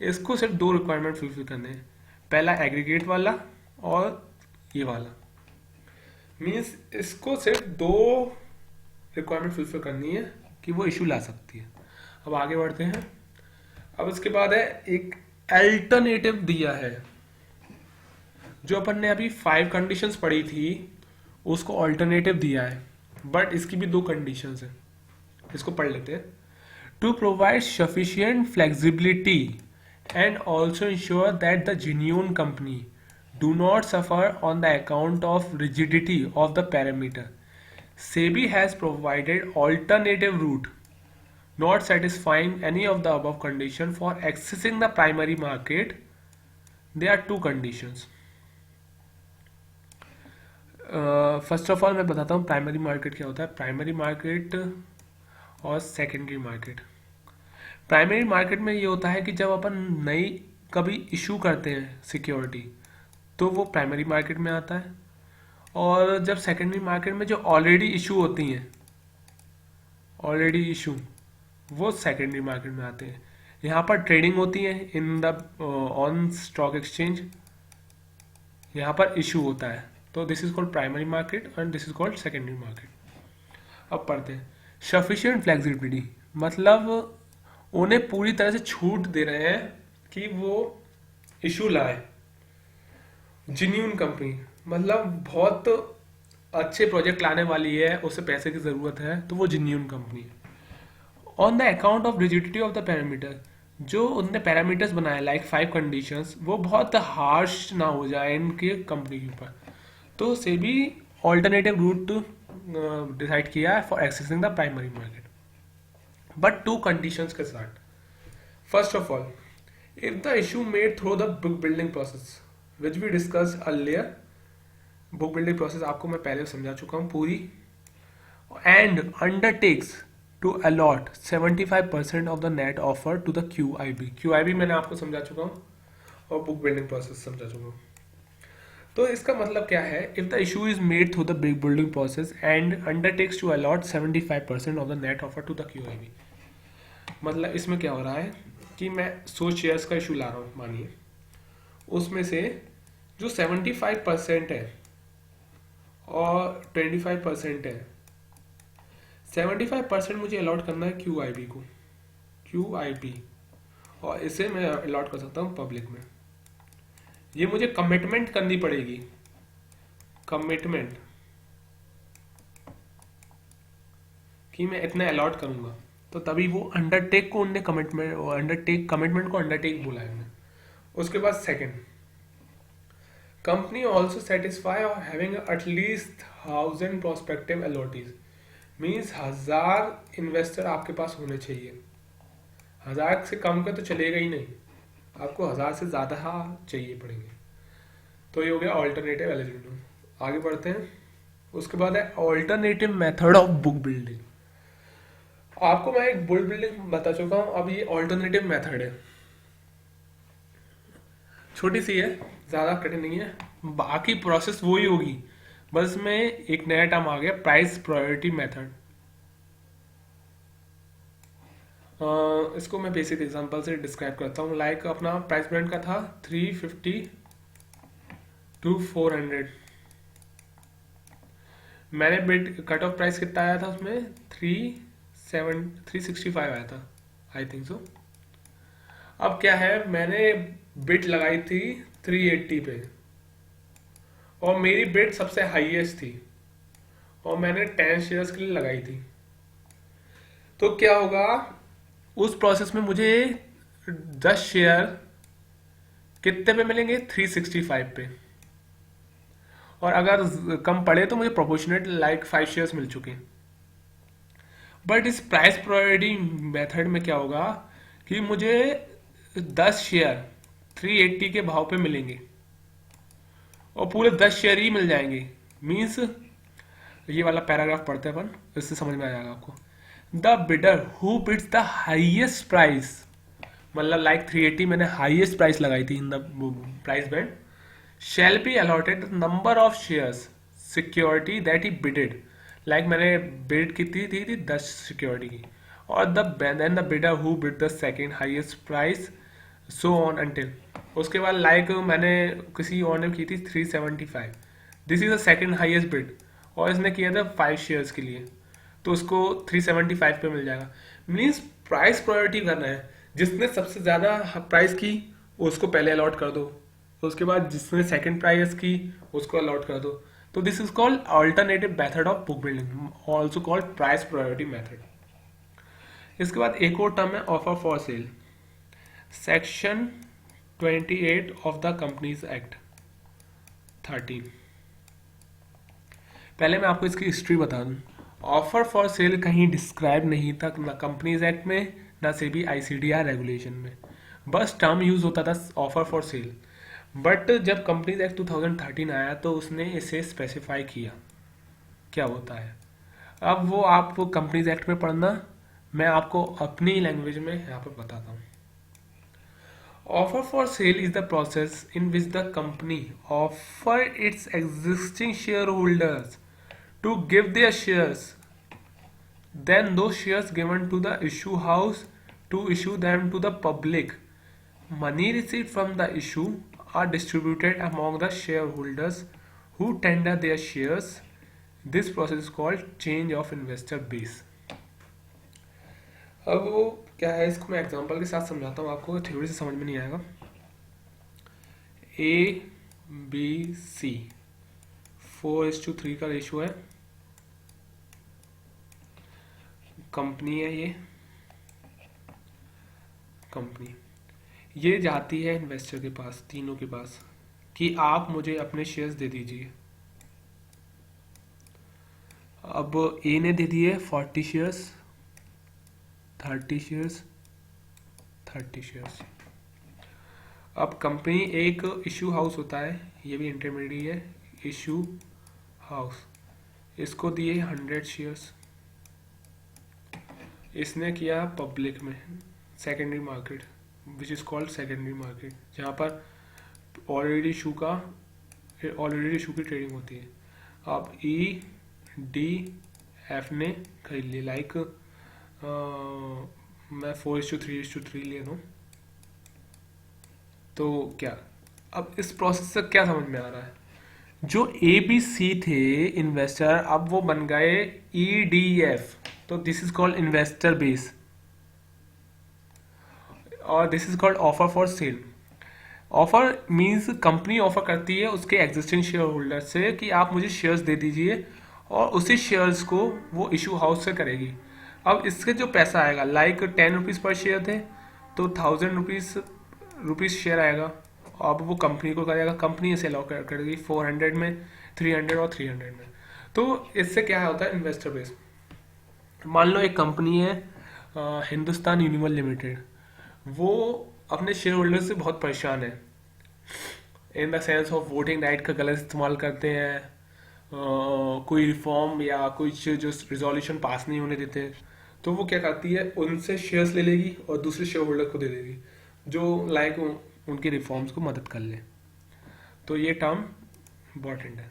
इसको सिर्फ 2 रिक्वायरमेंट फुलफिल करने हैं, पहला एग्रीगेट वाला और ये वाला। मीन्स इसको सिर्फ 2 रिक्वायरमेंट फुलफिल करनी है कि वो इशू ला सकती है। अब आगे बढ़ते हैं। अब इसके बाद है एक अल्टरनेटिव दिया है, जो अपन ने अभी 5 कंडीशंस पढ़ी थी उसको अल्टरनेटिव दिया है, बट इसकी भी 2 कंडीशंस है। इसको पढ़ लेते हैं। To provide sufficient flexibility and also ensure that the genuine company do not suffer on the account of rigidity of the parameter, SEBI has provided alternative route not satisfying any of the above condition for accessing the primary market. There are 2 conditions. First of all मैं बताता हूँ primary market क्या होता है, primary market और secondary market. Primary market में ये होता है कि जब अपन नई कभी इशू करते हैं सिक्योरिटी, तो वो प्राइमरी मार्केट में आता है। और जब सेकेंडरी मार्केट में जो ऑलरेडी इशू होती हैं, ऑलरेडी इशू, वो सेकेंडरी मार्केट में आते हैं। यहाँ पर ट्रेडिंग होती है in the on stock exchange, यहाँ पर इशू होता है, तो this is called primary market and this is called secondary market. अब पढ़ते हैं। सफिशिएंट फ्लेक्सिबिलिटी मतलब उन्हें पूरी तरह से छूट दे रहे हैं कि वो इशू लाए। जेन्युइन कंपनी मतलब बहुत अच्छे प्रोजेक्ट लाने वाली है, उसे पैसे की ज़रूरत है, तो वो जेन्युइन कंपनी है। On the account of rigidity of the parameter, जो उनने पैरामीटर्स बनाए लाइक 5 कंडीशंस, वो बहुत हार्श ना हो जाए इनके कंपनी के ऊपर, तो से भी ऑल्टरनेटिव रूट डिसाइड किया है for accessing the primary market, but 2 conditions के साथ। First of all, if the issue made through the book building process which we discuss earlier, book building process आपको मैं पहले समझा चुका हूँ पूरी, and undertakes to allot 75% of the net offer to the QIB। QIB मैंने आपको समझा चुका हूँ और बुक बिल्डिंग प्रोसेस समझा चुका हूँ। तो इसका मतलब क्या है, if the issue is made through the big building process and undertakes to allot 75% of the net offer to the QIB, मतलब इसमें क्या हो रहा है कि मैं 100 शेयर्स का इशू ला रहा हूँ मानिए, उसमें से जो 75% है और 25% है, 75% मुझे अलॉट करना है QIB को, QIB, और इसे मैं अलॉट कर सकता हूँ पब्लिक में। ये मुझे कमिटमेंट करनी पड़ेगी, कमिटमेंट कि मैं इतना अलॉट करूंगा, तो तभी वो अंडरटेक को उनने कमिटमेंट को अंडरटेक बोला है। उसके बाद सेकंड, कंपनी ऑल्सो सेटिस्फाई और having at least 1000 prospective allottees, means 1000 investor आपके पास होने चाहिए। 1000 से कम का तो चलेगा ही नहीं, आपको 1000 से ज़्यादा चाहिए पड़ेंगे। तो ये हो गया ऑल्टरनेटिव एलिजिबिलिटी। आगे बढ़ते हैं। उसके बाद है alternative method of book building. आपको मैं एक बुक बिल्डिंग बता चुका हूँ, अब ये ऑल्टरनेटिव मेथड है, छोटी सी है, ज़्यादा कठिन नहीं है, बाकी प्रोसेस वही होगी, बस में एक नया टर्म आ गया, प्राइस प्रायोरिटी मेथड। इसको मैं बेसिक एग्जांपल से डिस्क्राइब करता हूँ। लाइक अपना प्राइस बैंड का था 350 to 400, मैंने बिट कट ऑफ प्राइस कितना आया था उसमें 365 आया था, आई थिंक सो। अब क्या है, मैंने बिट लगाई थी 380 पे और मेरी बिट सबसे हाईएस्ट थी और मैंने 10 शेयर्स के लिए लगाई थी। तो क्या होगा, उस प्रोसेस में मुझे 10 शेयर कितने पे मिलेंगे, 365 पे। और अगर कम पड़े तो मुझे प्रोपोर्शनेट लाइक 5 शेयर्स मिल चुके हैं। बट इस प्राइस प्रायोरिटी मेथड में क्या होगा कि मुझे 10 शेयर 380 के भाव पे मिलेंगे और पूरे 10 शेयर ही मिल जाएंगे। मीन्स ये वाला पैराग्राफ पढ़ते हैं अपन, इससे समझ में आ जाएगा आपको। The bidder who bids the highest price, मतलब लाइक 380 मैंने हाईएस्ट प्राइस लगाई थी in the price band, shall be allotted number of shares security that he bidded. Like मैंने बिड कितनी थी 10 सिक्योरिटी की, और then the bidder who bid the second highest price so on until. उसके बाद like मैंने किसी और ने की थी 375, this is the second highest bid, और इसने किया था 5 शेयर्स के लिए, तो उसको 375 पे मिल जाएगा। मीन्स प्राइस प्रायोरिटी करना है, जिसने सबसे ज़्यादा प्राइस की उसको पहले अलॉट कर दो, उसके बाद जिसने सेकंड प्राइस की उसको अलॉट कर दो। तो this is called alternative method of book building, also called price priority method. इसके बाद एक और टर्म है offer for cell. Section 28 of the companies act 13। पहले मैं आपको इसकी हिस्ट्री बता दूं। ऑफर फॉर सेल कहीं डिस्क्राइब नहीं था, ना कंपनीज एक्ट में ना सेबी आईसीडीआर रेगुलेशन में, बस टर्म यूज होता था ऑफर फॉर सेल। बट जब कंपनीज एक्ट 2013 आया तो उसने इसे स्पेसिफाई किया क्या होता है। अब वो आप कंपनीज एक्ट में पढ़ना, मैं आपको अपनी लैंग्वेज में यहाँ पर बताता हूँ। Offer for sale is the process in which the company offer its existing shareholders to give their shares. Then those shares given to the issue house to issue them to the public. Money received from the issue are distributed among the shareholders who tender their shares. This process is called change of investor base. अब वो क्या है, इसको मैं example के साथ समझाता हूँ आपको, थ्योरी से समझ में नहीं आएगा। ABC 4:3 का रेशियो है, कंपनी है ये कंपनी, ये जाती है इन्वेस्टर के पास, तीनों के पास, कि आप मुझे अपने शेयर्स दे दीजिए। अब ए ने दे दिए 40 शेयर्स, 30 शेयर्स, 30 शेयर्स। अब कंपनी एक इशू हाउस होता है, ये भी इंटरमीडिएट है, इशू हाउस, इसको दिए 100 शेयर्स, इसने किया पब्लिक में secondary market which is called secondary market, जहाँ पर ऑलरेडी इशू की ट्रेडिंग होती है। अब EDF ने खरीद ली, लाइक मैं 4:3 ले लूँ, तो क्या अब इस प्रोसेस से क्या समझ में आ रहा है, जो ABC थे इन्वेस्टर अब वो बन गए EDF, तो this is called investor base और this is called offer for sale. Offer means company offer करती है उसके एग्जिस्टिंग शेयर होल्डर से कि आप मुझे शेयर्स दे दीजिए, और उसी शेयर्स को वो इशू हाउस से करेगी। अब इसके जो पैसा आएगा, लाइक 10 रुपीज़ पर शेयर थे तो 1000 रुपीज़ शेयर आएगा, अब वो कंपनी को करेगा, कंपनी इसे अलॉट करेगी 400 में, 300 और 300 में। तो इससे क्या होता है इन्वेस्टर बेस। मान लो एक कंपनी है हिंदुस्तान यूनिवर लिमिटेड, वो अपने शेयर होल्डर से बहुत परेशान है, इन the sense of voting right का गलत इस्तेमाल करते हैं, कोई रिफॉर्म या कुछ जो रिजोल्यूशन पास नहीं होने देते, तो वो क्या करती है उनसे शेयर्स ले लेगी और दूसरे शेयर होल्डर को दे देगी जो लाइक उनके रिफॉर्म्स को मदद कर ले। तो ये टर्म इम्पॉर्टेंट है।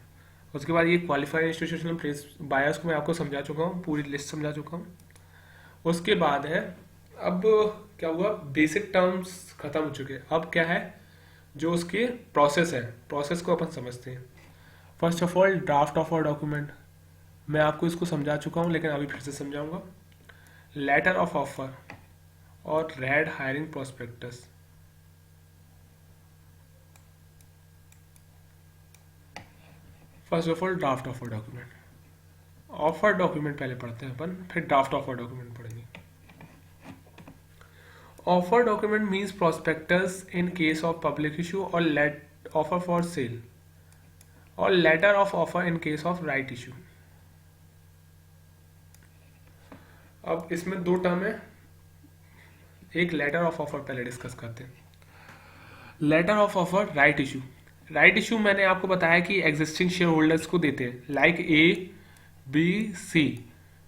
उसके बाद ये क्वालिफाइड इंस्टीट्यूशनल प्लेस बायर्स को मैं आपको समझा चुका हूँ, पूरी लिस्ट समझा चुका हूँ। उसके बाद है, अब क्या हुआ, बेसिक टर्म्स खत्म हो चुके हैं, अब क्या है जो उसके प्रोसेस है, प्रोसेस को अपन समझते हैं। First of all draft offer document, मैं आपको इसको समझा चुका हूँ लेकिन अभी फिर से समझाऊंगा। लेटर ऑफ ऑफर और red herring prospectus. First of all draft offer document, offer document पहले पढ़ते हैं अपन, फिर ड्राफ्ट ऑफर डॉक्यूमेंट पढ़ेंगे। Offer document means prospectus in case of public issue और लेट ऑफर फॉर सेल। और letter of offer in case of right issue. अब इसमें दो टर्म है, एक लेटर ऑफ ऑफर पहले डिस्कस करते हैं। Letter of offer right issue. Right issue मैंने आपको बताया कि एग्जिस्टिंग शेयर होल्डर्स को देते हैं, लाइक ए बी सी,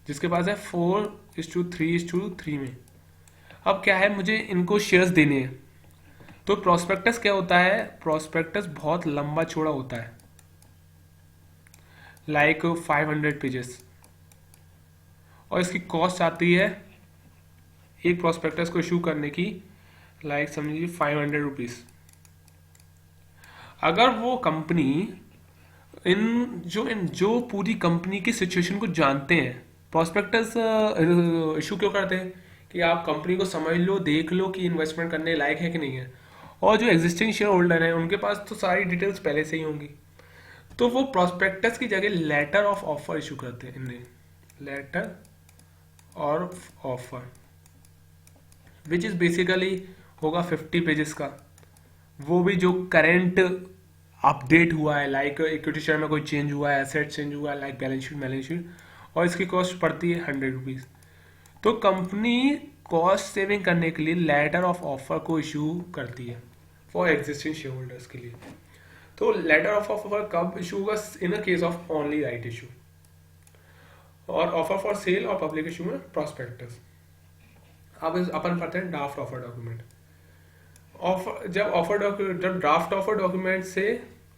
जिसके पास है 4:3:3 में। अब क्या है, मुझे इनको शेयर्स देने हैं। तो प्रोस्पेक्टस क्या होता है, प्रोस्पेक्टस बहुत लंबा चौड़ा होता है, लाइक 500 पेजेस, और इसकी कॉस्ट आती है एक प्रोस्पेक्टस को इशू करने की, लाइक समझिए 500 रुपीज। अगर वो कंपनी इन जो पूरी कंपनी की सिचुएशन को जानते हैं, प्रोस्पेक्टस इशू क्यों करते हैं कि आप कंपनी को समझ लो, देख लो कि इन्वेस्टमेंट करने लायक है कि नहीं है, और जो एग्जिस्टिंग शेयर होल्डर हैं उनके पास तो सारी डिटेल्स पहले से ही होंगी। तो वो प्रोस्पेक्टस की जगह लेटर ऑफ ऑफर इशू करते हैं, इन्हें letter of offer, which is basically होगा 50 पेजेस का। वो भी जो करेंट अपडेट हुआ है, लाइक इक्विटी शेयर में कोई चेंज हुआ है, एसेट चेंज हुआ है, लाइक बैलेंस शीट, और इसकी कॉस्ट पड़ती है 100 रुपीज। तो कंपनी कॉस्ट सेविंग करने के लिए लेटर ऑफ ऑफर को इशू करती है फॉर एग्जिस्टिंग शेयर होल्डर्स के लिए। तो लेटर ऑफ ऑफर कब इशू होगा, in a case of only right issue, और ऑफर फॉर सेल और पब्लिक इशू में प्रोस्पेक्टस। अब अपन पढ़ते हैं ड्राफ्ट ऑफर डॉक्यूमेंट। जब ड्राफ्ट ऑफर डॉक्यूमेंट से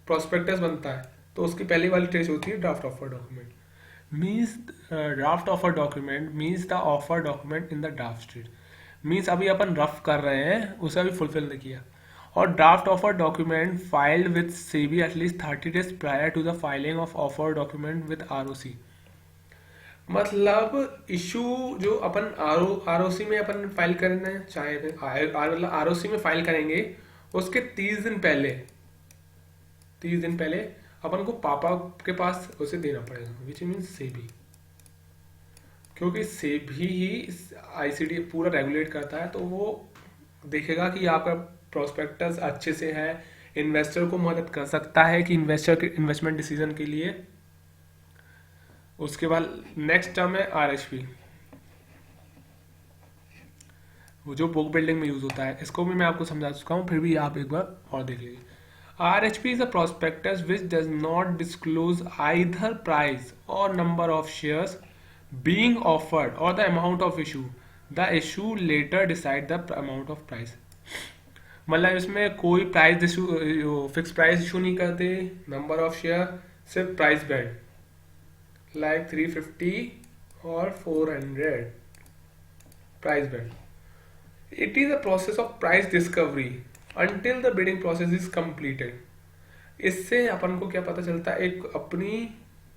प्रोस्पेक्टस बनता है तो उसकी पहली वाली स्टेज होती है draft offer document. Means draft offer document means the offer document in the draft stage. Means अभी अपन रफ कर रहे हैं, उसे अभी फुलफिल नहीं किया। और draft offer document filed with SEBI at least 30 days prior to the filing of offer document with ROC. मतलब इशू जो अपन आरओसी में अपन फाइल करना चाहे, आरओसी में फाइल करेंगे उसके 30 दिन पहले अपन को पापा के पास उसे देना पड़ेगा, विच मीन्स सेबी, क्योंकि सेबी ही आईसीडी पूरा रेगुलेट करता है। तो वो देखेगा कि आपका प्रोस्पेक्टस अच्छे से है, इन्वेस्टर को मदद कर सकता है कि इन्वेस्टर के इन्वेस्टमेंट डिसीजन के लिए। उसके बाद नेक्स्ट टर्म है आरएचपी, वो जो बुक बिल्डिंग में यूज होता है। इसको भी मैं आपको समझा चुका हूँ, फिर भी आप एक बार और देख लीजिए। RHP is a prospectus which does not disclose either price or number of shares being offered or the amount of issue. The issue later decide the amount of price. मतलब इसमें कोई price issue, fix price issue नहीं करते, number of share, सिर्फ price band, like 350 और 400 price band. It is a process of price discovery until the bidding process is completed. इससे अपन को क्या पता चलता है, एक अपनी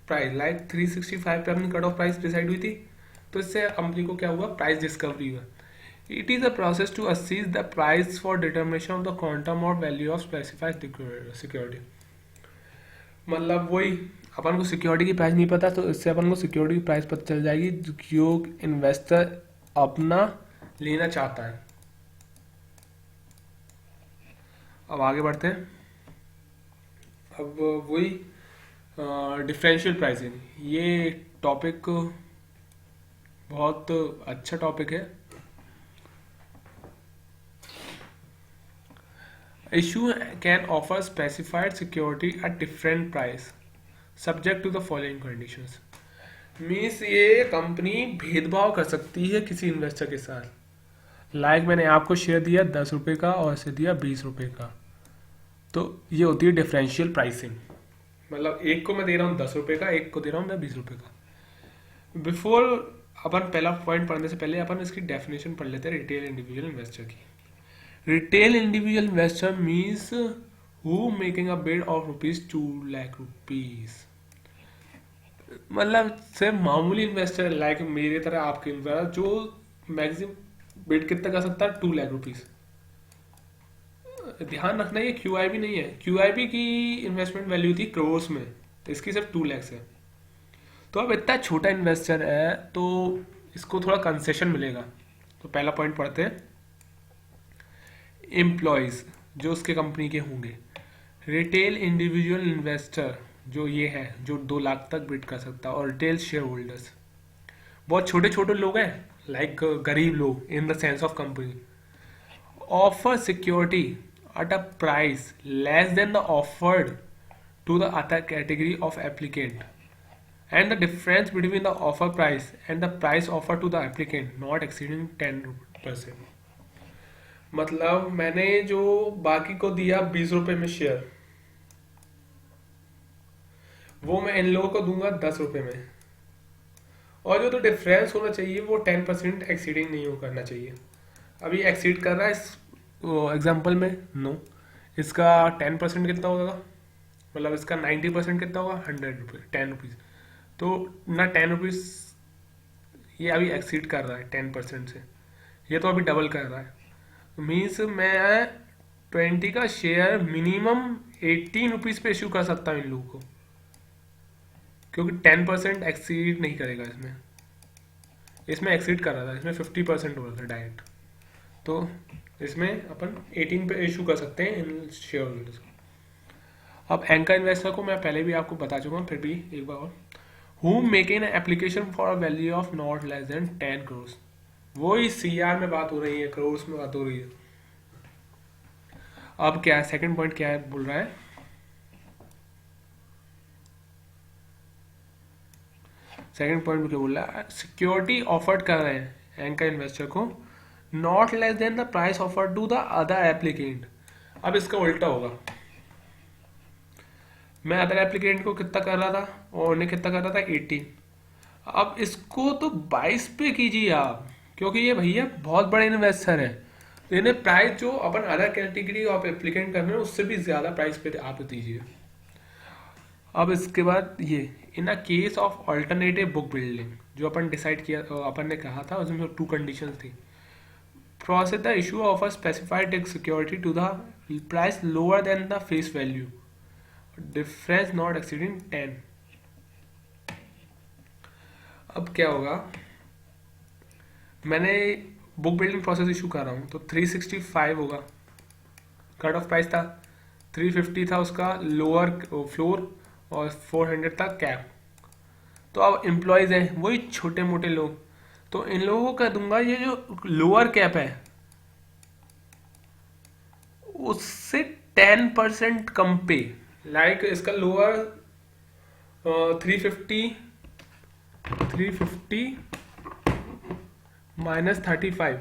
प्राइस लाइक 365 पे अपनी कट ऑफ प्राइस डिसाइड हुई थी, तो इससे कंपनी को क्या हुआ, प्राइस डिस्कवरी हुआ। It is a process to assess the price for determination of the quantum और वैल्यू ऑफ स्पेसिफाइड सिक्योरिटी। मतलब वही, अपन को सिक्योरिटी की प्राइस नहीं पता, तो इससे अपन को सिक्योरिटी की प्राइस पता चल जाएगी जो इन्वेस्टर अपना लेना चाहता है। अब आगे बढ़ते हैं। अब वही डिफरेंशियल प्राइसिंग, ये टॉपिक बहुत अच्छा टॉपिक है। Issue can offer specified security at different price subject to the following conditions. Means ये कंपनी भेदभाव कर सकती है किसी इन्वेस्टर के साथ। लाइक मैंने आपको शेयर दिया 10 रुपये का और इसे दिया 20 रुपये का, तो ये होती है डिफरेंशियल प्राइसिंग। मतलब एक को मैं दे रहा हूँ 10 रुपये का, एक को दे रहा हूँ मैं 20 रुपये का। बिफोर अपन पहला पॉइंट पढ़ने से पहले अपन इसकी डेफिनेशन पढ़ लेते हैं रिटेल इंडिविजुअल इन्वेस्टर की। Retail individual investor means who making a bid of ₹2 lakh. मतलब सिर्फ मामूली इन्वेस्टर लाइक मेरे तरह आपके इन्वेस्टर जो मैक्सिमम बिड कितना कर सकता है, 2 लाख रुपीज। ध्यान रखना ये QIB नहीं है, QIB की इन्वेस्टमेंट वैल्यू थी करोड़ में, तो इसकी सिर्फ 2 लाख है। तो अब इतना छोटा इन्वेस्टर है तो इसको थोड़ा कंसेशन मिलेगा। तो पहला पॉइंट पढ़ते हैं, एम्प्लॉयज जो उसके कंपनी के होंगे। रिटेल इंडिविजुअल इन्वेस्टर जो ये है, जो 2 लाख तक बिड कर सकता है। और रिटेल शेयर होल्डर्स बहुत छोटे छोटे लोग हैं, लाइक गरीब लोग इन the sense of company, offer security at a price less than the offered to the other category of applicant, and the difference between the offer price and the price offered to the applicant not exceeding 10%। मतलब मैंने जो बाकी को दिया 20 रुपए में share, वो मैं इन लोगों को दूंगा 10 रुपए में, और जो तो डिफरेंस होना चाहिए वो 10% एक्सीडिंग नहीं हो करना चाहिए। अभी एक्सीड कर रहा है इस एग्जाम्पल में, नो। इसका 10% कितना होगा, मतलब इसका 90% कितना होगा, 100 रुपये, 10 रुपीज़। तो ना 10 रुपीज़ ये अभी एक्सीड कर रहा है 10% से, ये तो अभी डबल कर रहा है। मीन्स मैं 20 का शेयर मिनिमम 18 रुपीज़ पे इशू कर सकता हूँ इन लोगों को, क्योंकि 10% एक्सीड नहीं करेगा इसमें। इसमें एक्सीड कर रहा था, इसमें 50% हो रहा था डायरेक्ट, तो इसमें अपन 18 पे इशू कर सकते हैं इन शेयर होल्डर्स को। अब एंकर इन्वेस्टर को मैं पहले भी आपको बता चुका हूँ, फिर भी एक बार और, who make an application for a value of not less then 10 crore. वही CR में बात हो रही है, करोड़ में बात हो रही है। अब क्या है, सेकंड पॉइंट क्या है बोल रहा है, सेकंड पॉइंट में क्या बोल रहा है, सिक्योरिटी ऑफर्ड कर रहे हैं एंकर इन्वेस्टर को not less than the price offered to the other applicant. अब इसका उल्टा होगा, मैं अदर एप्लीकेंट को कितना कर रहा था और उन्हें कितना कर रहा था, 18। अब इसको तो 22 पे कीजिए आप, क्योंकि ये भैया बहुत बड़े इन्वेस्टर है, तो इन्हें प्राइस जो अपन अदर कैटेगरी ऑफ एप्लीकेंट कर रहे हैं उससे भी ज्यादा प्राइस पे आप दीजिए। अब इसके बाद ये, in a case of alternative book building, जो अपन डिसाइड किया, अपन ने कहा था उसमें 2 कंडीशन थी। Process the issue of a specified security to the price lower than the face value, difference not exceeding 10। अब क्या होगा, मैंने बुक बिल्डिंग प्रोसेस इशू कर रहा हूँ तो 365 होगा, कट ऑफ प्राइस था 350 था उसका लोअर फ्लोर, और 400 था कैप। तो अब एम्प्लॉयज हैं वही छोटे मोटे लोग, तो इन लोगों का दूंगा ये जो लोअर कैप है उससे 10% कम पे, लाइक इसका लोअर 350 माइनस 35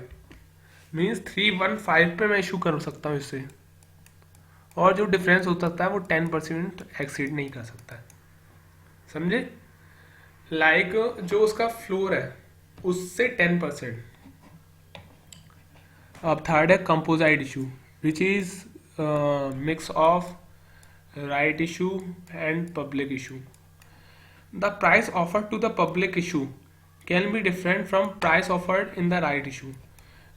मीन्स 315 पे मैं इशू कर सकता हूँ इससे, और जो डिफरेंस हो सकता है वो 10% एक्सीड नहीं कर सकता है, समझे। लाइक जो उसका फ्लोर है उससे 10%। अब थर्ड है composite issue, which is mix of right issue and public issue. The price offered to the public issue can be different from price offered in the right issue.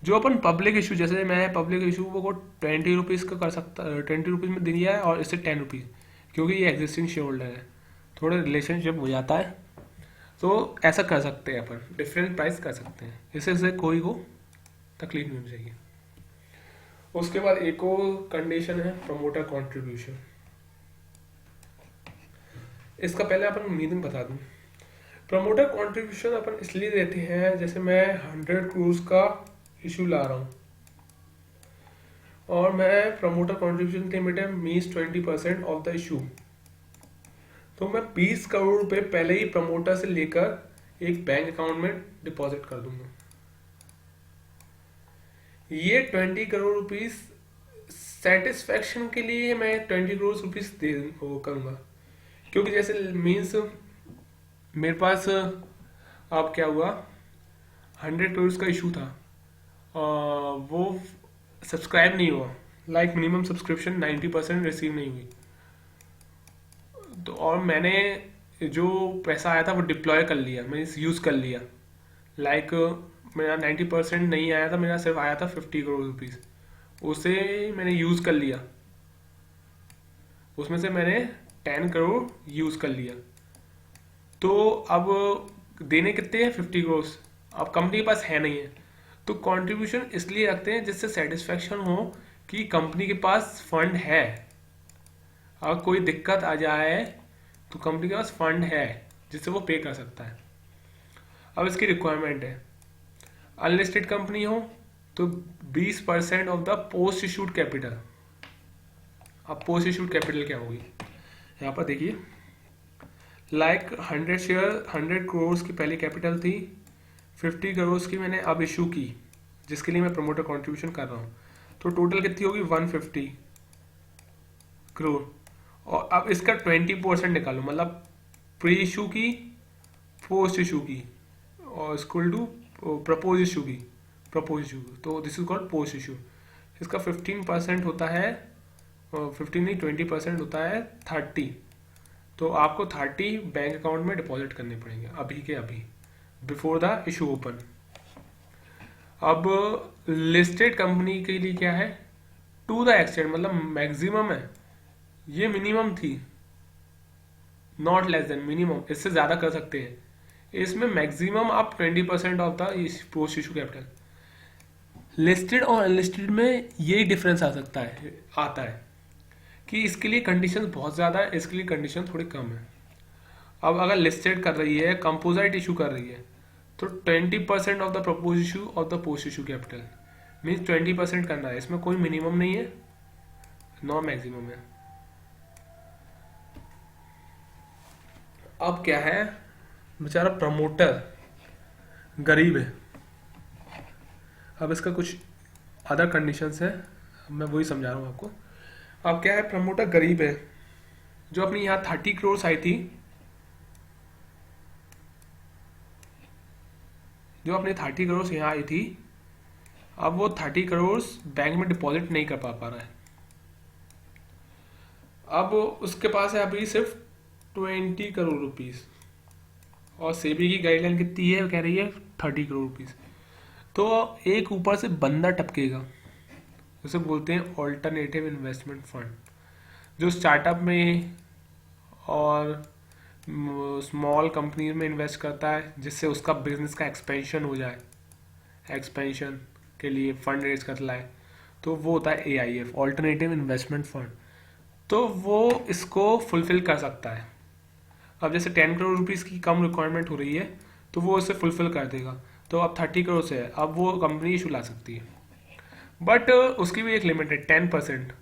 जो अपन public issue, जैसे मैं public issue को 20 rupees का कर सकता, 20 rupees में दिया है और इससे 10 रुपीज़, क्योंकि ये एग्जिस्टिंग शेयर होल्डर है, थोड़ा रिलेशनशिप हो जाता है, तो ऐसा कर सकते हैं अपन, डिफरेंट प्राइस कर सकते हैं, इससे कोई को तकलीफ नहीं होनी चाहिए। उसके बाद एक और कंडीशन है प्रमोटर कंट्रीब्यूशन। इसका पहले अपन मीनिंग बता दूं। प्रमोटर कंट्रीब्यूशन अपन इसलिए देते हैं, जैसे मैं 100 करोड़ का इशू ला रहा हूँ और मैं प्रमोटर कंट्रीब्यूशन लिमिट है मीन्स 20% ऑफ द इशू, तो मैं 20 करोड़ रुपए पहले ही प्रमोटर से लेकर एक बैंक अकाउंट में डिपॉजिट कर दूंगा। ये 20 करोड़ रुपीस सेटिस्फेक्शन के लिए मैं 20 करोड़ रुपीस दे करूंगा, क्योंकि जैसे मीन्स मेरे पास अब क्या हुआ, 100 करोड़ का इशू था, वो सब्सक्राइब नहीं हुआ, लाइक मिनिमम सब्सक्रिप्शन 90% रिसीव नहीं हुई, तो और मैंने जो पैसा आया था वो डिप्लॉय कर लिया, मैंने यूज़ कर लिया, लाइक मेरा 90% नहीं आया था, मेरा सिर्फ आया था 50 करोड़ रुपीज़, उसे मैंने यूज़ कर लिया, उसमें से मैंने 10 करोड़ यूज़ कर लिया, तो अब देने कितने हैं, 50 करोड़, अब कंपनी के पास है नहीं है, तो कंट्रीब्यूशन इसलिए रखते हैं जिससे सेटिस्फेक्शन हो कि कंपनी के पास फंड है, अगर कोई दिक्कत आ जाए तो कंपनी के पास फंड है जिससे वो पे कर सकता है। अब इसकी रिक्वायरमेंट है, अनलिस्टेड कंपनी हो तो 20% of the post issued capital. अब पोस्ट इशूड कैपिटल क्या होगी, यहाँ पर देखिए, लाइक 100 शेयर 100 करोड़ की पहली कैपिटल थी, 50 करोड़ की मैंने अब इशू की जिसके लिए मैं प्रमोटर कंट्रीब्यूशन कर रहा हूँ, तो टोटल कितनी होगी 150 करोड़। और अब इसका 20% निकालो, मतलब प्री इशू की, पोस्ट इशू की, और इक्वल टू प्रपोज इशू की, प्रपोज इशू, तो this is called post issue. इसका 15% होता है, 15 नहीं 20% होता है 30। तो आपको 30 बैंक अकाउंट में डिपॉजिट करने पड़ेंगे अभी के अभी, बिफोर द इशू ओपन। अब लिस्टेड कंपनी के लिए क्या है, टू द एक्सटेंट, मतलब मैक्सिमम है, ये मिनिमम थी, नॉट लेस देन, मिनिमम, इससे ज्यादा कर सकते हैं। इसमें मैक्सिमम आप 20% of the post issue capital. Listed और अनलिस्टेड में यही डिफरेंस आता है कि इसके लिए कंडीशन बहुत ज़्यादा है, इसके लिए कंडीशन थोड़ी कम है। अब अगर लिस्टेड कर रही है, कंपोजिट इशू कर रही है, तो 20% of the propose issue of the post issue capital, means 20% करना है, इसमें कोई मिनिमम नहीं है, नो मैक्सिमम है। अब क्या है, बेचारा प्रमोटर गरीब है, अब इसका कुछ अदर कंडीशंस है, मैं वही समझा रहा हूँ आपको। अब क्या है, प्रमोटर गरीब है, जो अपनी यहाँ 30 करोड़ आई थी, जो अपने 30 करोड़ यहाँ आई थी, अब वो 30 करोड़ बैंक में डिपॉजिट नहीं कर पा रहा है। अब उसके पास है अभी सिर्फ 20 करोड़ रुपीस, और सेबी की गाइडलाइन कितनी है, कह रही है 30 करोड़ रुपीस। तो एक ऊपर से बंदा टपकेगा, उसे बोलते हैं ऑल्टरनेटिव इन्वेस्टमेंट फंड, जो स्टार्टअप में और स्मॉल कंपनी में इन्वेस्ट करता है, जिससे उसका बिजनेस का एक्सपेंशन हो जाए, एक्सपेंशन के लिए फंड रेज कर लाए, तो वो होता है AIF, ऑल्टरनेटिव इन्वेस्टमेंट फंड। तो वो इसको फुलफिल कर सकता है। अब जैसे 10 करोड़ रुपीस की कम रिक्वायरमेंट हो रही है, तो वो इसे फुलफिल कर देगा। तो अब 30 करोड़ से है, अब वो कंपनी इशू ला सकती है, बट उसकी भी एक लिमिट है 10%,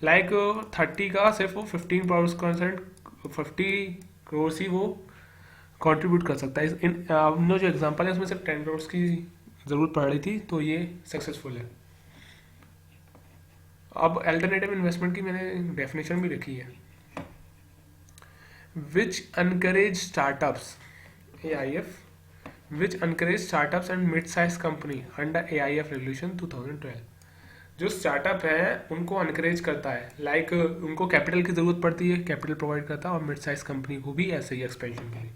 लाइक 30 का सिर्फ वो 15% 50 करोड़ ही वो कंट्रीब्यूट कर सकता है। इन आपने जो एग्जांपल है उसमें सिर्फ 10 करोड़ की ज़रूरत पड़ रही थी, तो ये सक्सेसफुल है। अब अल्टरनेटिव इन्वेस्टमेंट की मैंने डेफिनेशन भी लिखी है, which encourage startups, AIF, which encourage startups and mid size company under AIF regulation 2012। जो स्टार्टअप है उनको अनकरेज करता है, लाइक उनको कैपिटल की जरूरत पड़ती है, कैपिटल प्रोवाइड करता है, और मिड साइज कंपनी को भी ऐसे ही एक्सपेंशन के लिए।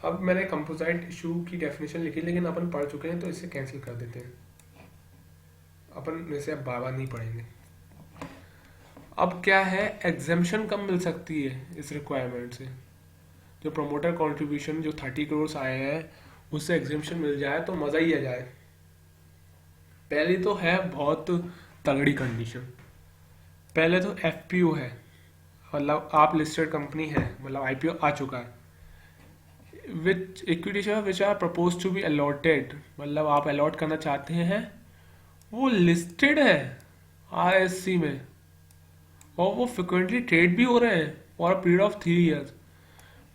अब मैंने कंपोजिट इशू की डेफिनेशन लिखी, लेकिन अपन पढ़ चुके हैं तो इसे कैंसिल कर देते हैं, अपन इसे अब बार बार नहीं पढ़ेंगे। अब क्या है, एग्जेम्पशन कम मिल सकती है इस रिक्वायरमेंट से, जो प्रमोटर कंट्रीब्यूशन जो 30 करोड़ आए हैं उससे एग्जेम्पशन मिल जाए तो मज़ा ही आ जाए। पहली तो है बहुत तगड़ी कंडीशन, पहले तो FPO है, मतलब आप लिस्टेड कंपनी है, मतलब IPO आ चुका है, which equity share which are propose to be allotted, मतलब आप अलॉट करना चाहते हैं, वो लिस्टेड है RSC में, और वो फ्रिक्वेंटली ट्रेड भी हो रहे हैं for a period of 3 years.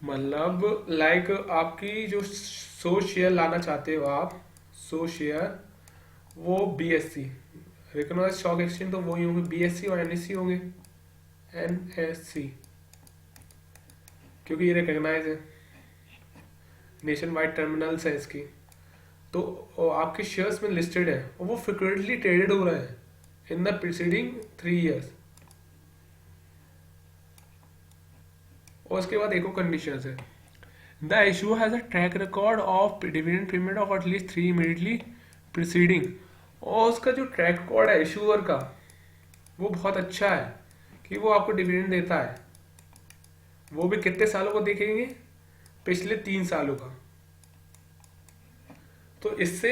मतलब लाइक आपकी जो 100 शेयर लाना चाहते हो आप, 100 शेयर, वो BSC रिकॉग्नाइज्ड स्टॉक एक्सचेंज, तो वही होंगे BSC, और NSE होंगे NSE, क्योंकि ये रिकॉग्नाइज है, नेशन वाइड टर्मिनल्स है इसकी। तो आपके शेयर्स में लिस्टेड है और वो फ्रिक्वेंटली ट्रेडेड हो रहे हैं इन द प्रीसीडिंग 3 ईयर्स। और उसके बाद एक और कंडीशन है, the issue has a track record of dividend payment of at least 3 immediately preceding. और उसका जो ट्रैक रिकॉर्ड है इशूअर का, वो बहुत अच्छा है कि वो आपको डिविडेंड देता है। वो भी कितने सालों को देखेंगे, पिछले 3 सालों का। तो इससे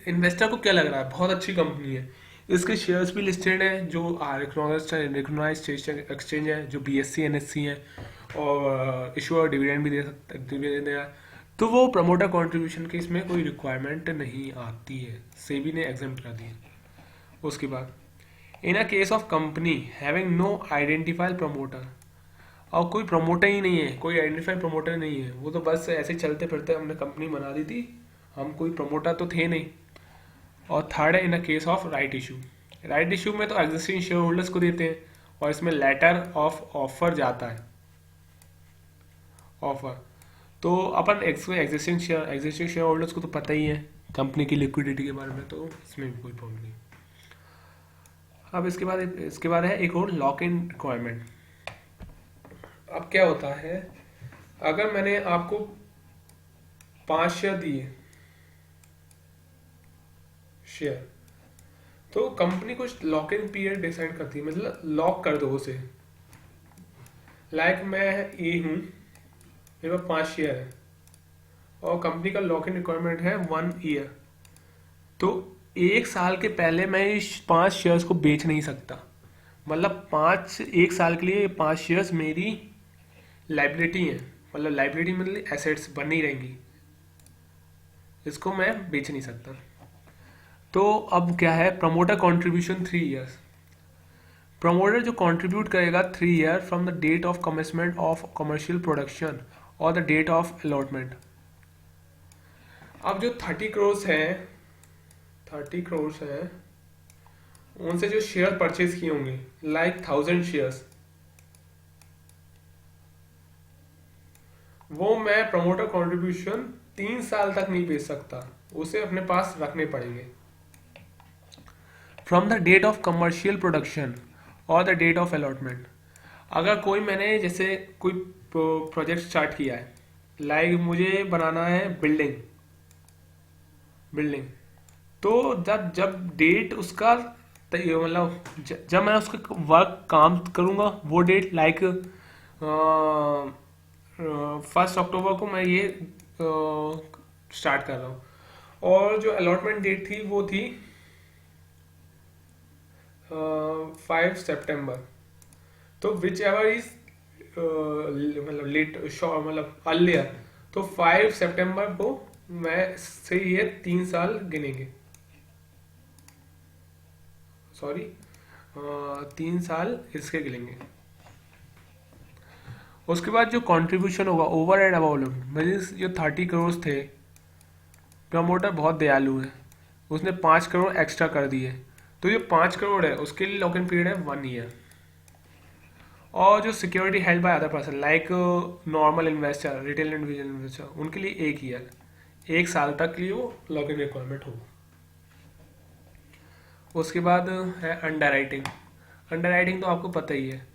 इन्वेस्टर को क्या लग रहा है, बहुत अच्छी कंपनी है, इसके शेयर्स भी लिस्टेड हैं जो रिकॉग्नाइज्ड एक्सचेंज है, जो BSE NSE है, और इशूअर डिविडेंड भी दे सकता डिविडेंड देगा। तो वो प्रमोटर कंट्रीब्यूशन की इसमें कोई रिक्वायरमेंट नहीं आती है, सेबी ने एग्जाम्प्ट कर दी है। उसके बाद in a case of company having no identified promoter, और कोई प्रमोटर ही नहीं है, कोई आइडेंटिफाइड प्रमोटर नहीं है, वो तो बस ऐसे चलते फिरते हमने कंपनी बना दी थी, हम कोई प्रमोटर तो थे नहीं। और थर्ड है in a case of right issue. Right issue में तो एग्जिस्टिंग शेयर होल्डर्स को देते हैं, और इसमें लेटर ऑफ ऑफर जाता है, ऑफर। तो अपन एग्जिस्टिंग शेयर होल्डर्स को तो पता ही है कंपनी की लिक्विडिटी के बारे में, तो इसमें भी कोई प्रॉब्लम नहीं। अब इसके बाद है एक और लॉक इन रिक्वायरमेंट। अब क्या होता है, अगर मैंने आपको 5 शेयर दिए शेयर, तो कंपनी कुछ लॉक इन पीरियड डिसाइड करती है, मतलब लॉक कर दो उसे। लाइक मैं ए हूँ, मेरे पास 5 शेयर है, और कंपनी का लॉक इन रिक्वायरमेंट है 1 ईयर। तो 1 साल के पहले मैं इस 5 शेयर्स को बेच नहीं सकता, मतलब 1 साल के लिए 5 शेयर्स मेरी लाइबिलिटी है, मतलब लाइबिलिटी मतलब एसेट्स बनी रहेंगी, इसको मैं बेच नहीं सकता। तो अब क्या है, प्रमोटर कॉन्ट्रीब्यूशन 3 ईयर्स। प्रमोटर जो कंट्रीब्यूट करेगा 3 year from the date of commencement of commercial production और द डेट ऑफ अलॉटमेंट। अब जो 30 करोड़ है, उनसे जो शेयर परचेज किए होंगे, लाइक 1000 शेयर्स, वो मैं प्रमोटर कंट्रीब्यूशन 3 साल तक नहीं बेच सकता, उसे अपने पास रखने पड़ेंगे। From the date of commercial production और द डेट ऑफ अलॉटमेंट। अगर कोई मैंने जैसे कोई प्रोजेक्ट स्टार्ट किया है, लाइक मुझे बनाना है बिल्डिंग, तो जब डेट उसका मतलब जब मैं उसका वर्क काम करूंगा, वो डेट लाइक 1 अक्टूबर को मैं ये स्टार्ट कर रहा हूँ, और जो अलॉटमेंट डेट थी वो थी 5 सितंबर। तो विच एवर इज मतलब लेट मतलब अर्लियर, तो 5 सितंबर को मैं से ये 3 साल गिनेंगे, सॉरी 3 साल इसके गिनेंगे। उसके बाद जो कंट्रीब्यूशन होगा ओवर एंड अबाउट, मतलब जो 30 करोड़ थे, प्रमोटर बहुत दयालु है, उसने 5 करोड़ एक्स्ट्रा कर दिए, तो ये 5 करोड़ है उसके लिए लॉक इन पीरियड है 1 ईयर। और जो security held by other person like normal investor, retail individual investor, उनके लिए 1 ईयर, 1 साल तक के लिए वो लॉक इन रिक्वायरमेंट होगा। उसके बाद है अंडर राइटिंग। अंडर राइटिंग तो आपको पता ही है,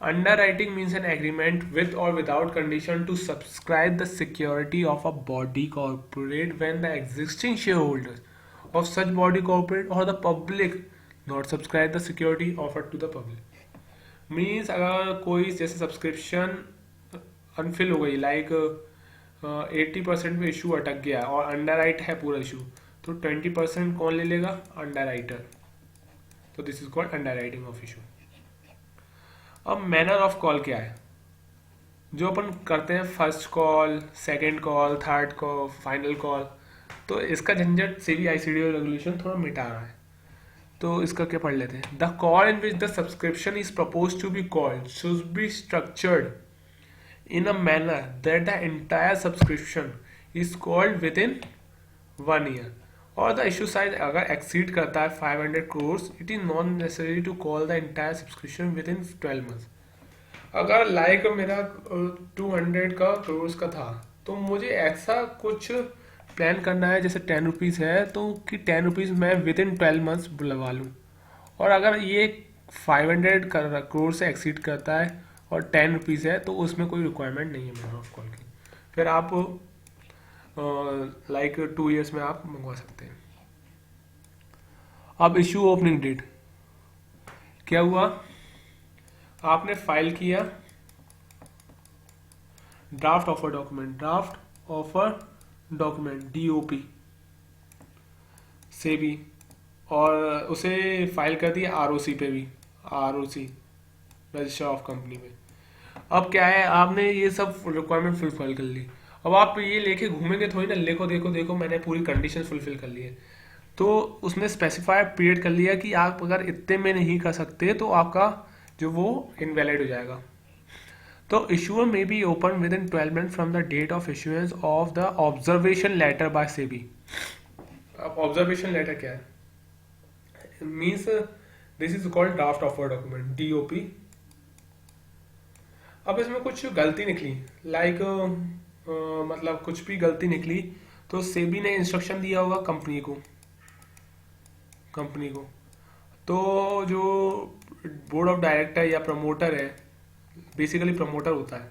underwriting means an agreement with और without condition to subscribe the security of a body corporate when the existing share holders of such body corporate or the public not subscribe the security offered to the public। Means अगर कोई जैसे subscription unfill हो गई, like 80% में issue अटक गया और under right है पूरा इशू, तो 20% कौन ले लेगा, अंडर राइटर। तो this is called under writing of issue. अब मैनर ऑफ कॉल क्या है, जो अपन करते हैं first call, second call, third call, final call, तो इसका झंझट CBICD रेगुलेशन थोड़ा मिटा रहा है, तो इसका क्या पढ़ लेते हैं। The call in which the subscription is propose to be called should be structured in a manner that the entire subscription is called within 1 year, और द इशू साइज अगर एक्सीड करता है 500 crore, it is not necessary to call the entire subscription within 12 months. अगर like मेरा 200 का करोड़ का था, तो मुझे ऐसा कुछ प्लान करना है, जैसे 10 रुपीज़ है तो कि 10 रुपीज़ मैं विद इन 12 मंथ्स बुलवा लूँ, और अगर ये 500 करोड़ से एक्सीड करता है और 10 रुपीज़ है, तो उसमें कोई रिक्वायरमेंट नहीं है मैनर ऑफ कॉल की, फिर आप लाइक 2 ईयर्स में आप मंगवा सकते हैं। अब इशू ओपनिंग डेट क्या हुआ, आपने फाइल किया draft offer document DOP SEBI, और उसे फाइल कर दिया आरओसी पे भी, आरओसी रजिस्टर ऑफ कंपनी में। अब क्या है, आपने ये सब रिक्वायरमेंट फुलफिल कर ली। अब आप ये लेके घूमेंगे थोड़ी ना, देखो देखो देखो मैंने पूरी कंडीशन फुलफिल कर ली है। तो उसने स्पेसिफाई पीरियड कर लिया कि आप अगर इतने में नहीं कर सकते तो आपका जो वो इनवैलिड हो जाएगा। तो इशूअर में be open within 12 month from the date of issuance of the observation letter by SEBI. अब ऑब्जर्वेशन लेटर क्या है, means this is called draft offer document, DOP. अब इसमें कुछ गलती निकली, लाइक मतलब कुछ भी गलती निकली, तो सेबी ने इंस्ट्रक्शन दिया होगा कंपनी को। तो जो बोर्ड ऑफ डायरेक्टर या प्रमोटर है, बेसिकली प्रमोटर होता है,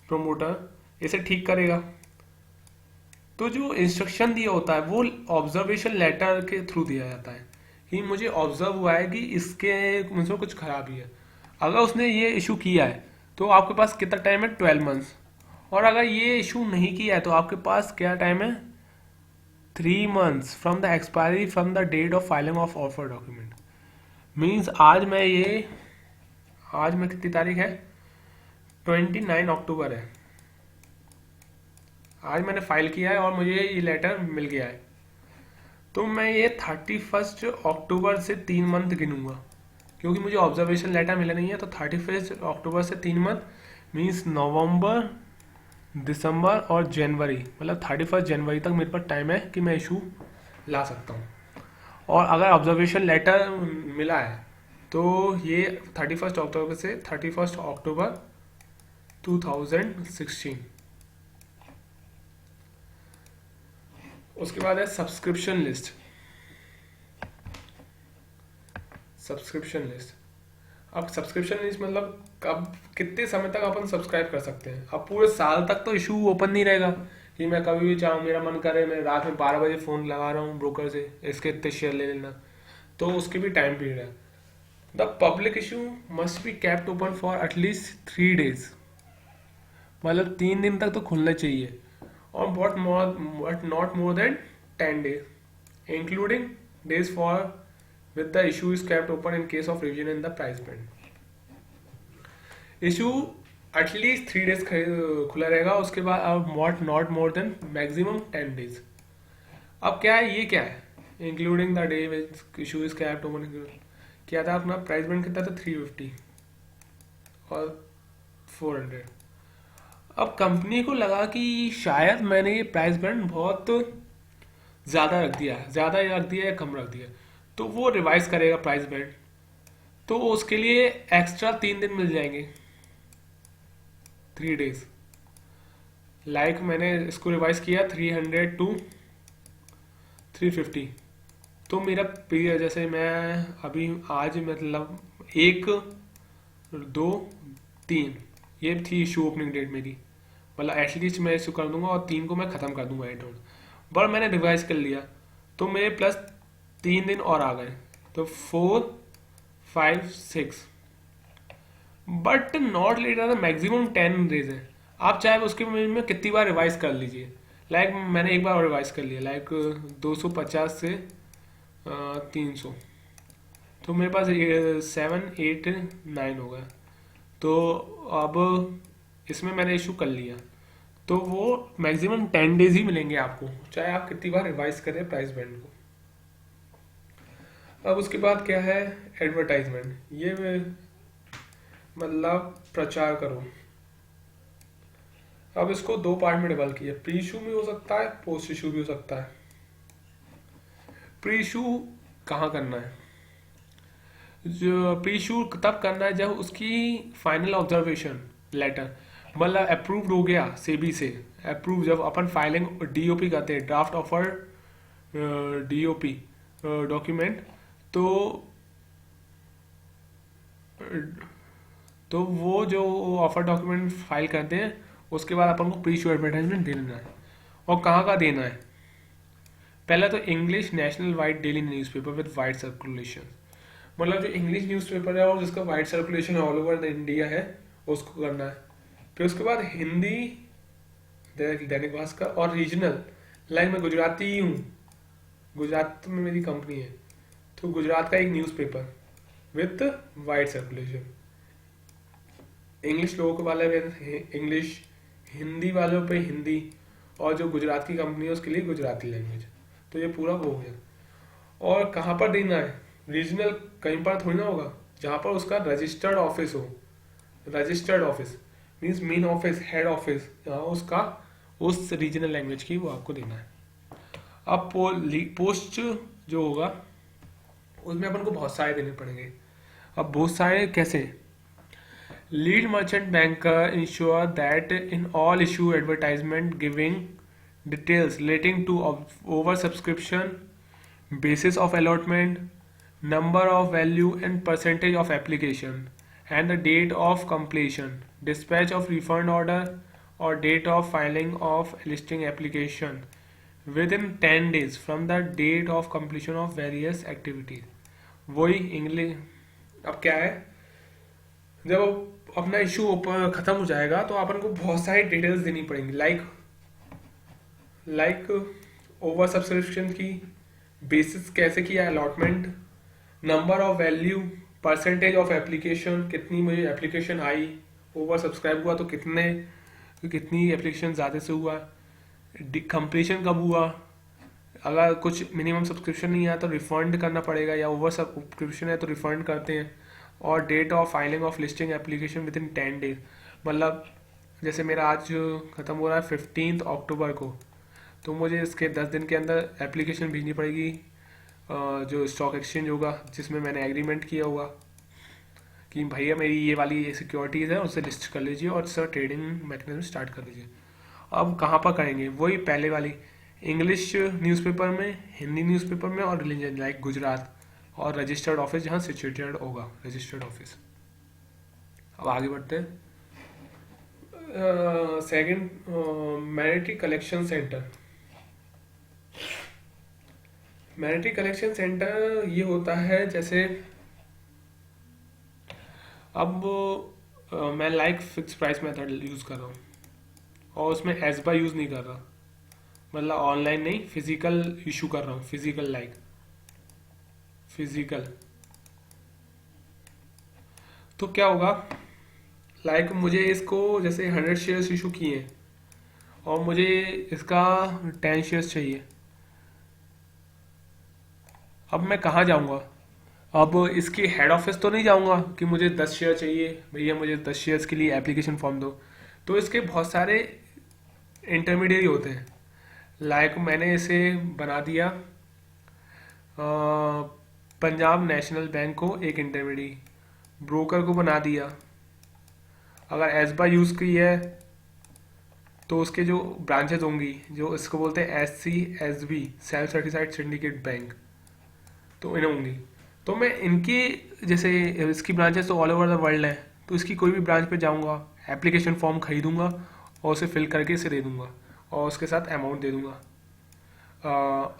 प्रमोटर इसे ठीक करेगा। तो जो इंस्ट्रक्शन दिया होता है वो ऑब्जर्वेशन लेटर के थ्रू दिया जाता है कि मुझे ऑब्जर्व हुआ है कि इसके मुझे कुछ खराबी है। अगर उसने ये इशू किया है तो आपके पास कितना टाइम है, 12 मंथ्स। और अगर ये इशू नहीं किया है तो आपके पास क्या टाइम है, 3 months from the expiry from the date of filing of offer document. Means आज में कितनी तारीख है, 29 अक्टूबर है। आज मैंने फाइल किया है और मुझे ये लेटर मिल गया है, तो मैं ये 31 अक्टूबर से 3 मंथ गिनूंगा, क्योंकि मुझे ऑब्जर्वेशन लेटर मिला नहीं है। तो 31 अक्टूबर से 3 मंथ मीन्स नवंबर, दिसंबर और जनवरी, मतलब 31 जनवरी तक मेरे पास टाइम है कि मैं इशू ला सकता हूँ। और अगर ऑब्जर्वेशन लेटर मिला है तो ये 31 अक्टूबर से 31 अक्टूबर 2016। उसके बाद है सब्सक्रिप्शन लिस्ट। अब सब्सक्रिप्शन लिस्ट मतलब कब कितने समय तक अपन सब्सक्राइब कर सकते हैं। अब पूरे साल तक तो इशू ओपन नहीं रहेगा कि मैं कभी भी चाहूँ, मेरा मन करे मैं रात में 12 बजे फ़ोन लगा रहा हूँ ब्रोकर से, इसके इतने शेयर ले लेना, तो उसकी भी टाइम पीरियड है। The public issue must be kept open for at least 3 days, मतलब 3 दिन तक तो खुलना चाहिए। और but not more than 10 days, including days for with the issue is kept open in case of revision in the price band. Issue at least 3 days खुला रहेगा, उसके बाद अब not more than maximum 10 days। अब क्या है, ये क्या है, including the day which issue is kept open, क्या था अपना प्राइस बैंड कितना था, 350 और 400। अब कंपनी को लगा कि शायद मैंने ये प्राइस बैंड बहुत ज़्यादा रख दिया या कम रख दिया, तो वो रिवाइज करेगा प्राइस बैंड। तो उसके लिए एक्स्ट्रा 3 दिन मिल जाएंगे, 3 days। लाइक मैंने इसको रिवाइज किया 300 to 350, तो मेरा पीरियड जैसे मैं अभी आज मतलब 1, 2, 3 ये थी इशू ओपनिंग डेट मेरी, मतलब एटलीस्ट मैं इशू कर दूंगा और 3 को मैं ख़त्म कर दूंगा एट। बट मैंने रिवाइज कर लिया तो मेरे प्लस 3 दिन और आ गए, तो 4, 5, 6, but not later the maximum 10 days है। आप चाहे उसके में कितनी बार रिवाइज कर लीजिए, लाइक मैंने एक बार और रिवाइज कर लिया, लाइक 250 से 300, तो मेरे पास 7, 8, 9 हो गया। तो अब इसमें मैंने इशू कर लिया, तो वो मैक्सिमम 10 days ही मिलेंगे आपको, चाहे आप कितनी बार रिवाइज करें प्राइस बैंड को। अब उसके बाद क्या है, एडवर्टाइजमेंट। ये मतलब प्रचार करो। अब इसको 2 पार्ट में डिवाइड किया, प्री इशू भी हो सकता है, पोस्ट इशू भी हो सकता है। प्री इशू कहाँ करना है, जो प्री इशू तब करना है जब उसकी फाइनल ऑब्जर्वेशन लेटर मतलब अप्रूव्ड हो गया सेबी से। अप्रूव जब अपन फाइलिंग डीओपी करते हैं, ड्राफ्ट ऑफर डीओपी डॉक्यूमेंट, तो वो जो ऑफर डॉक्यूमेंट फाइल करते हैं उसके बाद अपन को प्री इशू एडवर्टाइजमेंट देना है। और कहाँ का देना है, पहला तो English national wide daily newspaper with wide circulation, मतलब जो इंग्लिश न्यूज़पेपर है और जिसका wide circulation all over the India है उसको करना है। फिर उसके बाद हिंदी दैनिक भास्कर और रीजनल, लाइक मैं गुजराती ही हूँ, गुजरात में मेरी कंपनी है, तो गुजरात का एक newspaper with wide circulation, English लोगों को वाले पे इंग्लिश, हिंदी वालों पे हिंदी, और जो गुजरात की कंपनी है उसके लिए गुजराती लैंग्वेज। तो ये पूरा वो हो गया। और कहाँ पर देना है? रीजनल कहीं पर थोड़ी ना होगा, जहाँ पर उसका रजिस्टर्ड ऑफिस हो। Registered office means main office, head office, जहाँ उसका उस रीजनल लैंग्वेज की वो आपको देना है। अब पोस्ट जो होगा उसमें अपन को बहुत सारे देने पड़ेंगे। अब बहुत सारे कैसे? Lead merchant banker ensure that in all issue advertisement giving details relating to over subscription, basis of allotment, number of value and percentage of application, and the date of completion, dispatch of refund order or date of filing of listing application within 10 days from the date of completion of various activities। वही English. अब क्या है, जब अपना issue खत्म हो जाएगा तो अपन को बहुत सारी डिटेल्स देनी पड़ेंगी, लाइक ओवर सब्सक्रिप्शन की बेसिस कैसे किया, allotment, number of value, percentage of application, कितनी मुझे एप्लीकेशन आई, ओवर सब्सक्राइब हुआ तो कितनी एप्लीकेशन ज़्यादा से हुआ, कंप्लीशन कब हुआ, अगर कुछ मिनिमम सब्सक्रिप्शन नहीं आया तो रिफंड करना पड़ेगा, या ओवर सब्सक्रिप्शन है तो रिफंड करते हैं, और date of filing of listing application within 10 days. मतलब जैसे मेरा आज ख़त्म हो रहा है 15 अक्टूबर को, तो मुझे इसके 10 दिन के अंदर एप्लीकेशन भेजनी पड़ेगी जो स्टॉक एक्सचेंज होगा जिसमें मैंने एग्रीमेंट किया होगा कि भैया मेरी ये वाली सिक्योरिटीज़ है, उससे लिस्ट कर लीजिए और सर ट्रेडिंग मैकेनिज्म स्टार्ट कर लीजिए। अब कहाँ पर करेंगे? वही पहले वाली, इंग्लिश न्यूज़पेपर में, हिंदी न्यूज़पेपर में, और रिलीजन लाइक गुजरात, और रजिस्टर्ड ऑफिस जहाँ सिचुएटेड होगा रजिस्टर्ड ऑफिस। अब आगे बढ़ते हैं। Second, monetary collection centre. Monetary collection centre ये होता है जैसे, अब मैं like fix price method use कर रहा हूँ और उसमें एसबा यूज़ नहीं कर रहा, मतलब ऑनलाइन नहीं, फिजिकल इशू कर रहा हूँ, फिजिकल। तो क्या होगा, लाइक मुझे इसको जैसे 100 शेयर्स इशू किए और मुझे इसका 10 शेयर्स चाहिए। अब मैं कहाँ जाऊँगा? अब इसकी हेड ऑफिस तो नहीं जाऊँगा कि मुझे 10 शेयर चाहिए भैया, मुझे 10 शेयर्स के लिए एप्लीकेशन फॉर्म दो। तो इसके बहुत सारे इंटरमीडिएट होते हैं, लाइक मैंने इसे बना दिया पंजाब नेशनल बैंक को एक इंटरमीडिएट, ब्रोकर को बना दिया। अगर एसबा यूज़ की है तो उसके जो ब्रांचेज होंगी, जो इसको बोलते हैं SCSB, self certified syndicate bank, तो इन्हें होंगी। तो मैं इनकी जैसे इसकी ब्रांचेस तो ऑल ओवर द वर्ल्ड है, तो इसकी कोई भी ब्रांच पे जाऊंगा, एप्लीकेशन फॉर्म खरीदूंगा और उसे फिल करके इसे दे दूंगा और उसके साथ अमाउंट दे दूंगा।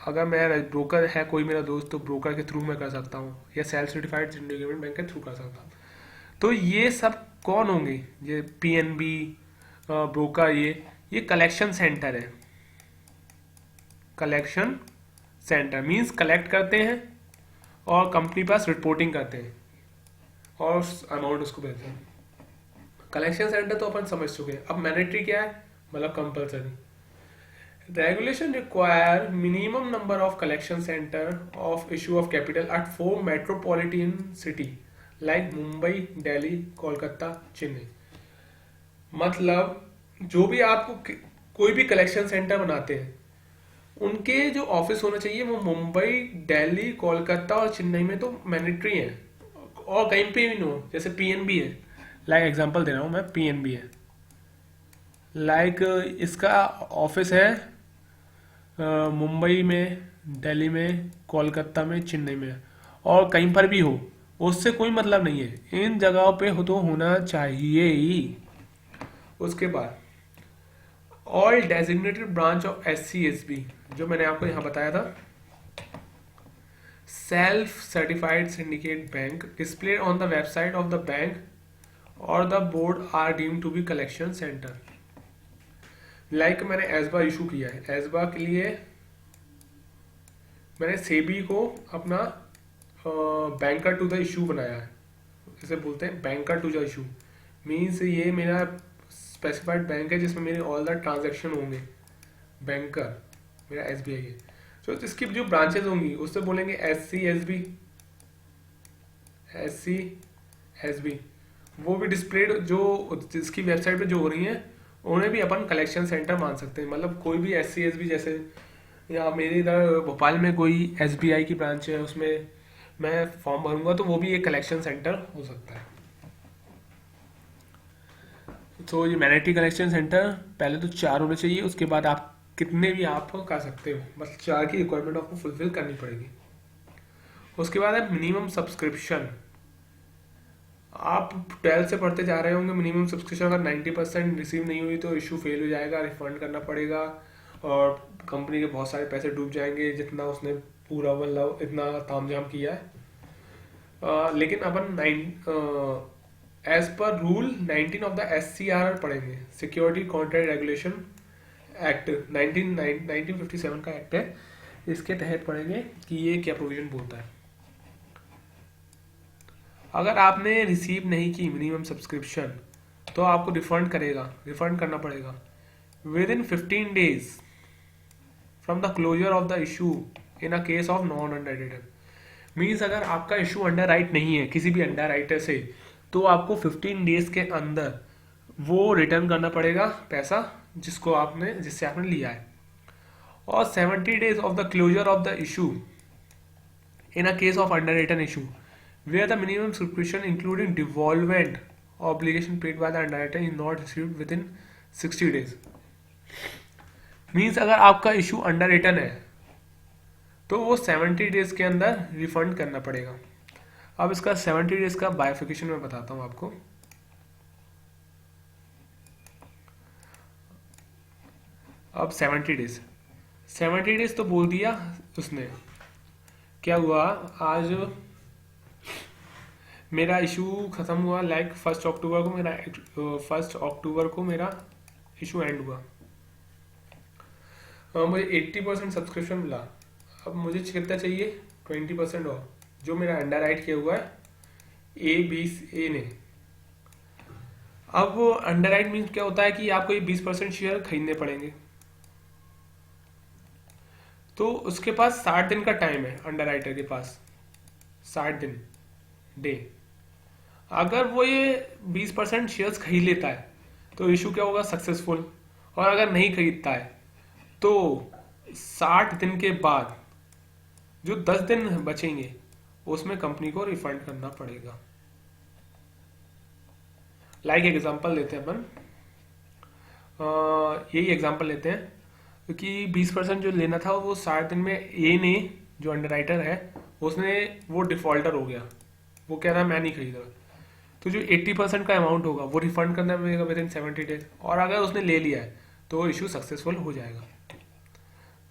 अगर मेरा ब्रोकर है कोई मेरा दोस्त, तो ब्रोकर के थ्रू मैं कर सकता हूँ, या सेल्फ सर्टिफाइड सिंडिकेट बैंक के थ्रू कर सकता हूँ। तो ये सब कौन होंगे? ये PNB ब्रोकर, ये कलेक्शन सेंटर है। कलेक्शन सेंटर मीन्स कलेक्ट करते हैं और कंपनी पास रिपोर्टिंग करते हैं और अमाउंट उसको भेजते हैं। कलेक्शन सेंटर तो अपन समझ चुके हैं। अब मैंडेटरी क्या है? मतलब compulsory. Regulation require minimum number of collection centre of issue of capital eight 4 metropolitan city like Mumbai, Delhi, Kolkata, Chennai. मतलब जो भी आपको कोई भी कलेक्शन सेंटर बनाते हैं उनके जो ऑफिस होना चाहिए वो मुंबई, दिल्ली, कोलकाता और चेन्नई में तो मैंडेटरी है, और कहीं पे भी नो। जैसे PNB है, लाइक एग्जांपल दे रहा हूँ मैं, PNB है, लाइक इसका ऑफिस है मुंबई में, दिल्ली में, कोलकाता में, चेन्नई में, और कहीं पर भी हो, उससे कोई मतलब नहीं है, इन जगहों पे हो तो होना चाहिए ही। उसके बाद all designated branch of SCSB, जो मैंने आपको यहां बताया था, self certified syndicate bank displayed on the website of the bank और the board are deemed to be collection centre. Like मैंने एसबा इशू किया है, एसबा के लिए मैंने सेबी को अपना बैंकर टू द इशू बनाया है, इसे बोलते हैं banker to the issue. Means ये मेरा स्पेसिफाइड बैंक है जिसमें मेरे ऑल द ट्रांजेक्शन होंगे। बैंकर मेरा SBI है, तो इसकी जो ब्रांचेज होंगी उससे बोलेंगे SC, वो भी डिस्प्लेड जो जिसकी वेबसाइट पे जो हो रही है उन्हें भी अपन कलेक्शन सेंटर मान सकते हैं। मतलब कोई भी SC जैसे, या मेरे इधर भोपाल में कोई SBI की ब्रांच है, उसमें मैं फॉर्म भरूंगा तो वो भी एक कलेक्शन सेंटर हो सकता है। तो ये मैनेटरी कलेक्शन सेंटर पहले तो 4 होने चाहिए, उसके बाद आप कितने भी आप कर सकते हो, बस 4 की रिक्वायरमेंट आपको फुलफिल करनी पड़ेगी। उसके बाद है मिनिमम सब्सक्रिप्शन। आप 12 से पढ़ते जा रहे होंगे, मिनिमम सब्सक्रिप्शन अगर 90% रिसीव नहीं हुई तो इशू फेल हो जाएगा, रिफंड करना पड़ेगा और कंपनी के बहुत सारे पैसे डूब जाएंगे जितना उसने पूरा मतलब इतना तामझाम किया है। लेकिन अपन as per rule 19 of the SCR पढ़ेंगे, सिक्योरिटी कॉन्ट्रैक्ट रेगुलेशन एक्ट 1957 का एक्ट है, इसके तहत पढ़ेंगे कि ये क्या प्रोविजन बोलता है। अगर आपने रिसीव नहीं की मिनिमम सब्सक्रिप्शन तो आपको रिफंड करना पड़ेगा within 15 days from the closure of the issue in a case of non under. Means अगर आपका इशू अंडर राइट नहीं है किसी भी अंडर राइटर से, तो आपको 15 days के अंदर वो रिटर्न करना पड़ेगा पैसा जिससे आपने लिया है। और 70 days of the closure of the issue in a case of underwritten issue where the minimum subscription including devolvement obligation paid by the underwriter is not received within 60 days। Means अगर आपका issue under written है तो वो 70 days के अंदर refund करना पड़ेगा। अब इसका 70 days का बाइफिकेशन मैं बताता हूँ आपको। अब 70 days तो बोल दिया उसने, क्या हुआ आज मेरा इशू खत्म हुआ, लाइक 1 अक्टूबर को मेरा इशू एंड हुआ। मुझे 80% सब्सक्रिप्शन मिला, अब मुझे कितना चाहिए 20% और, जो मेरा अंडर राइट किया हुआ है ए ने। अब वो अंडर राइट मीन्स क्या होता है कि आपको ये 20% शेयर खरीदने पड़ेंगे, तो उसके पास 60 दिन का टाइम है, अंडर राइटर के पास 60 दिन डे। अगर वो ये 20% शेयर्स खरीद लेता है तो इशू क्या होगा सक्सेसफुल, और अगर नहीं खरीदता है तो 60 दिन के बाद जो 10 दिन बचेंगे उसमें कंपनी को रिफंड करना पड़ेगा। लाइक एग्जांपल लेते हैं अपन, यही एग्जांपल लेते हैं क्योंकि 20% जो लेना था वो 60 दिन में ए ने, जो अंडर राइटर है, उसने वो डिफॉल्टर हो गया, वो कह रहा है मैं नहीं खरीद रहा, तो जो 80% का अमाउंट होगा वो रिफंड करना पड़ेगा विद इन 70 days, और अगर उसने ले लिया है तो इशू सक्सेसफुल हो जाएगा।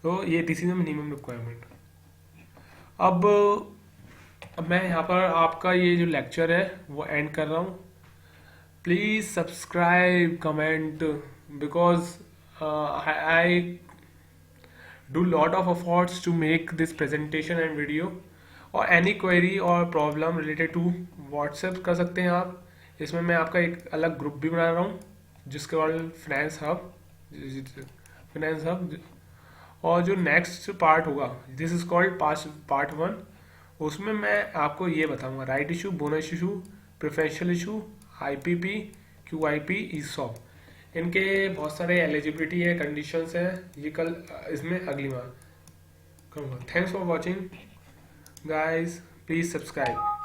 तो ये दिस इज मिनिमम रिक्वायरमेंट। अब मैं यहाँ पर आपका ये जो लेक्चर है वो एंड कर रहा हूँ। Please subscribe, comment, because I do lot of efforts to make this presentation and video. और एनी क्वेरी और प्रॉब्लम रिलेटेड टू व्हाट्सएप कर सकते हैं आप। इसमें मैं आपका एक अलग ग्रुप भी बना रहा हूँ जिसके बाद फाइनेंस हब, और जो नेक्स्ट पार्ट होगा दिस इज कॉल्ड पार्ट 1, उसमें मैं आपको ये बताऊंगा right issue, bonus issue, preferential issue, IPP, QIP, ESOP, इनके बहुत सारे एलिजिबिलिटी है, कंडीशंस हैं, ये कल इसमें अगली बार करूँगा। Thanks for watching guys, please subscribe.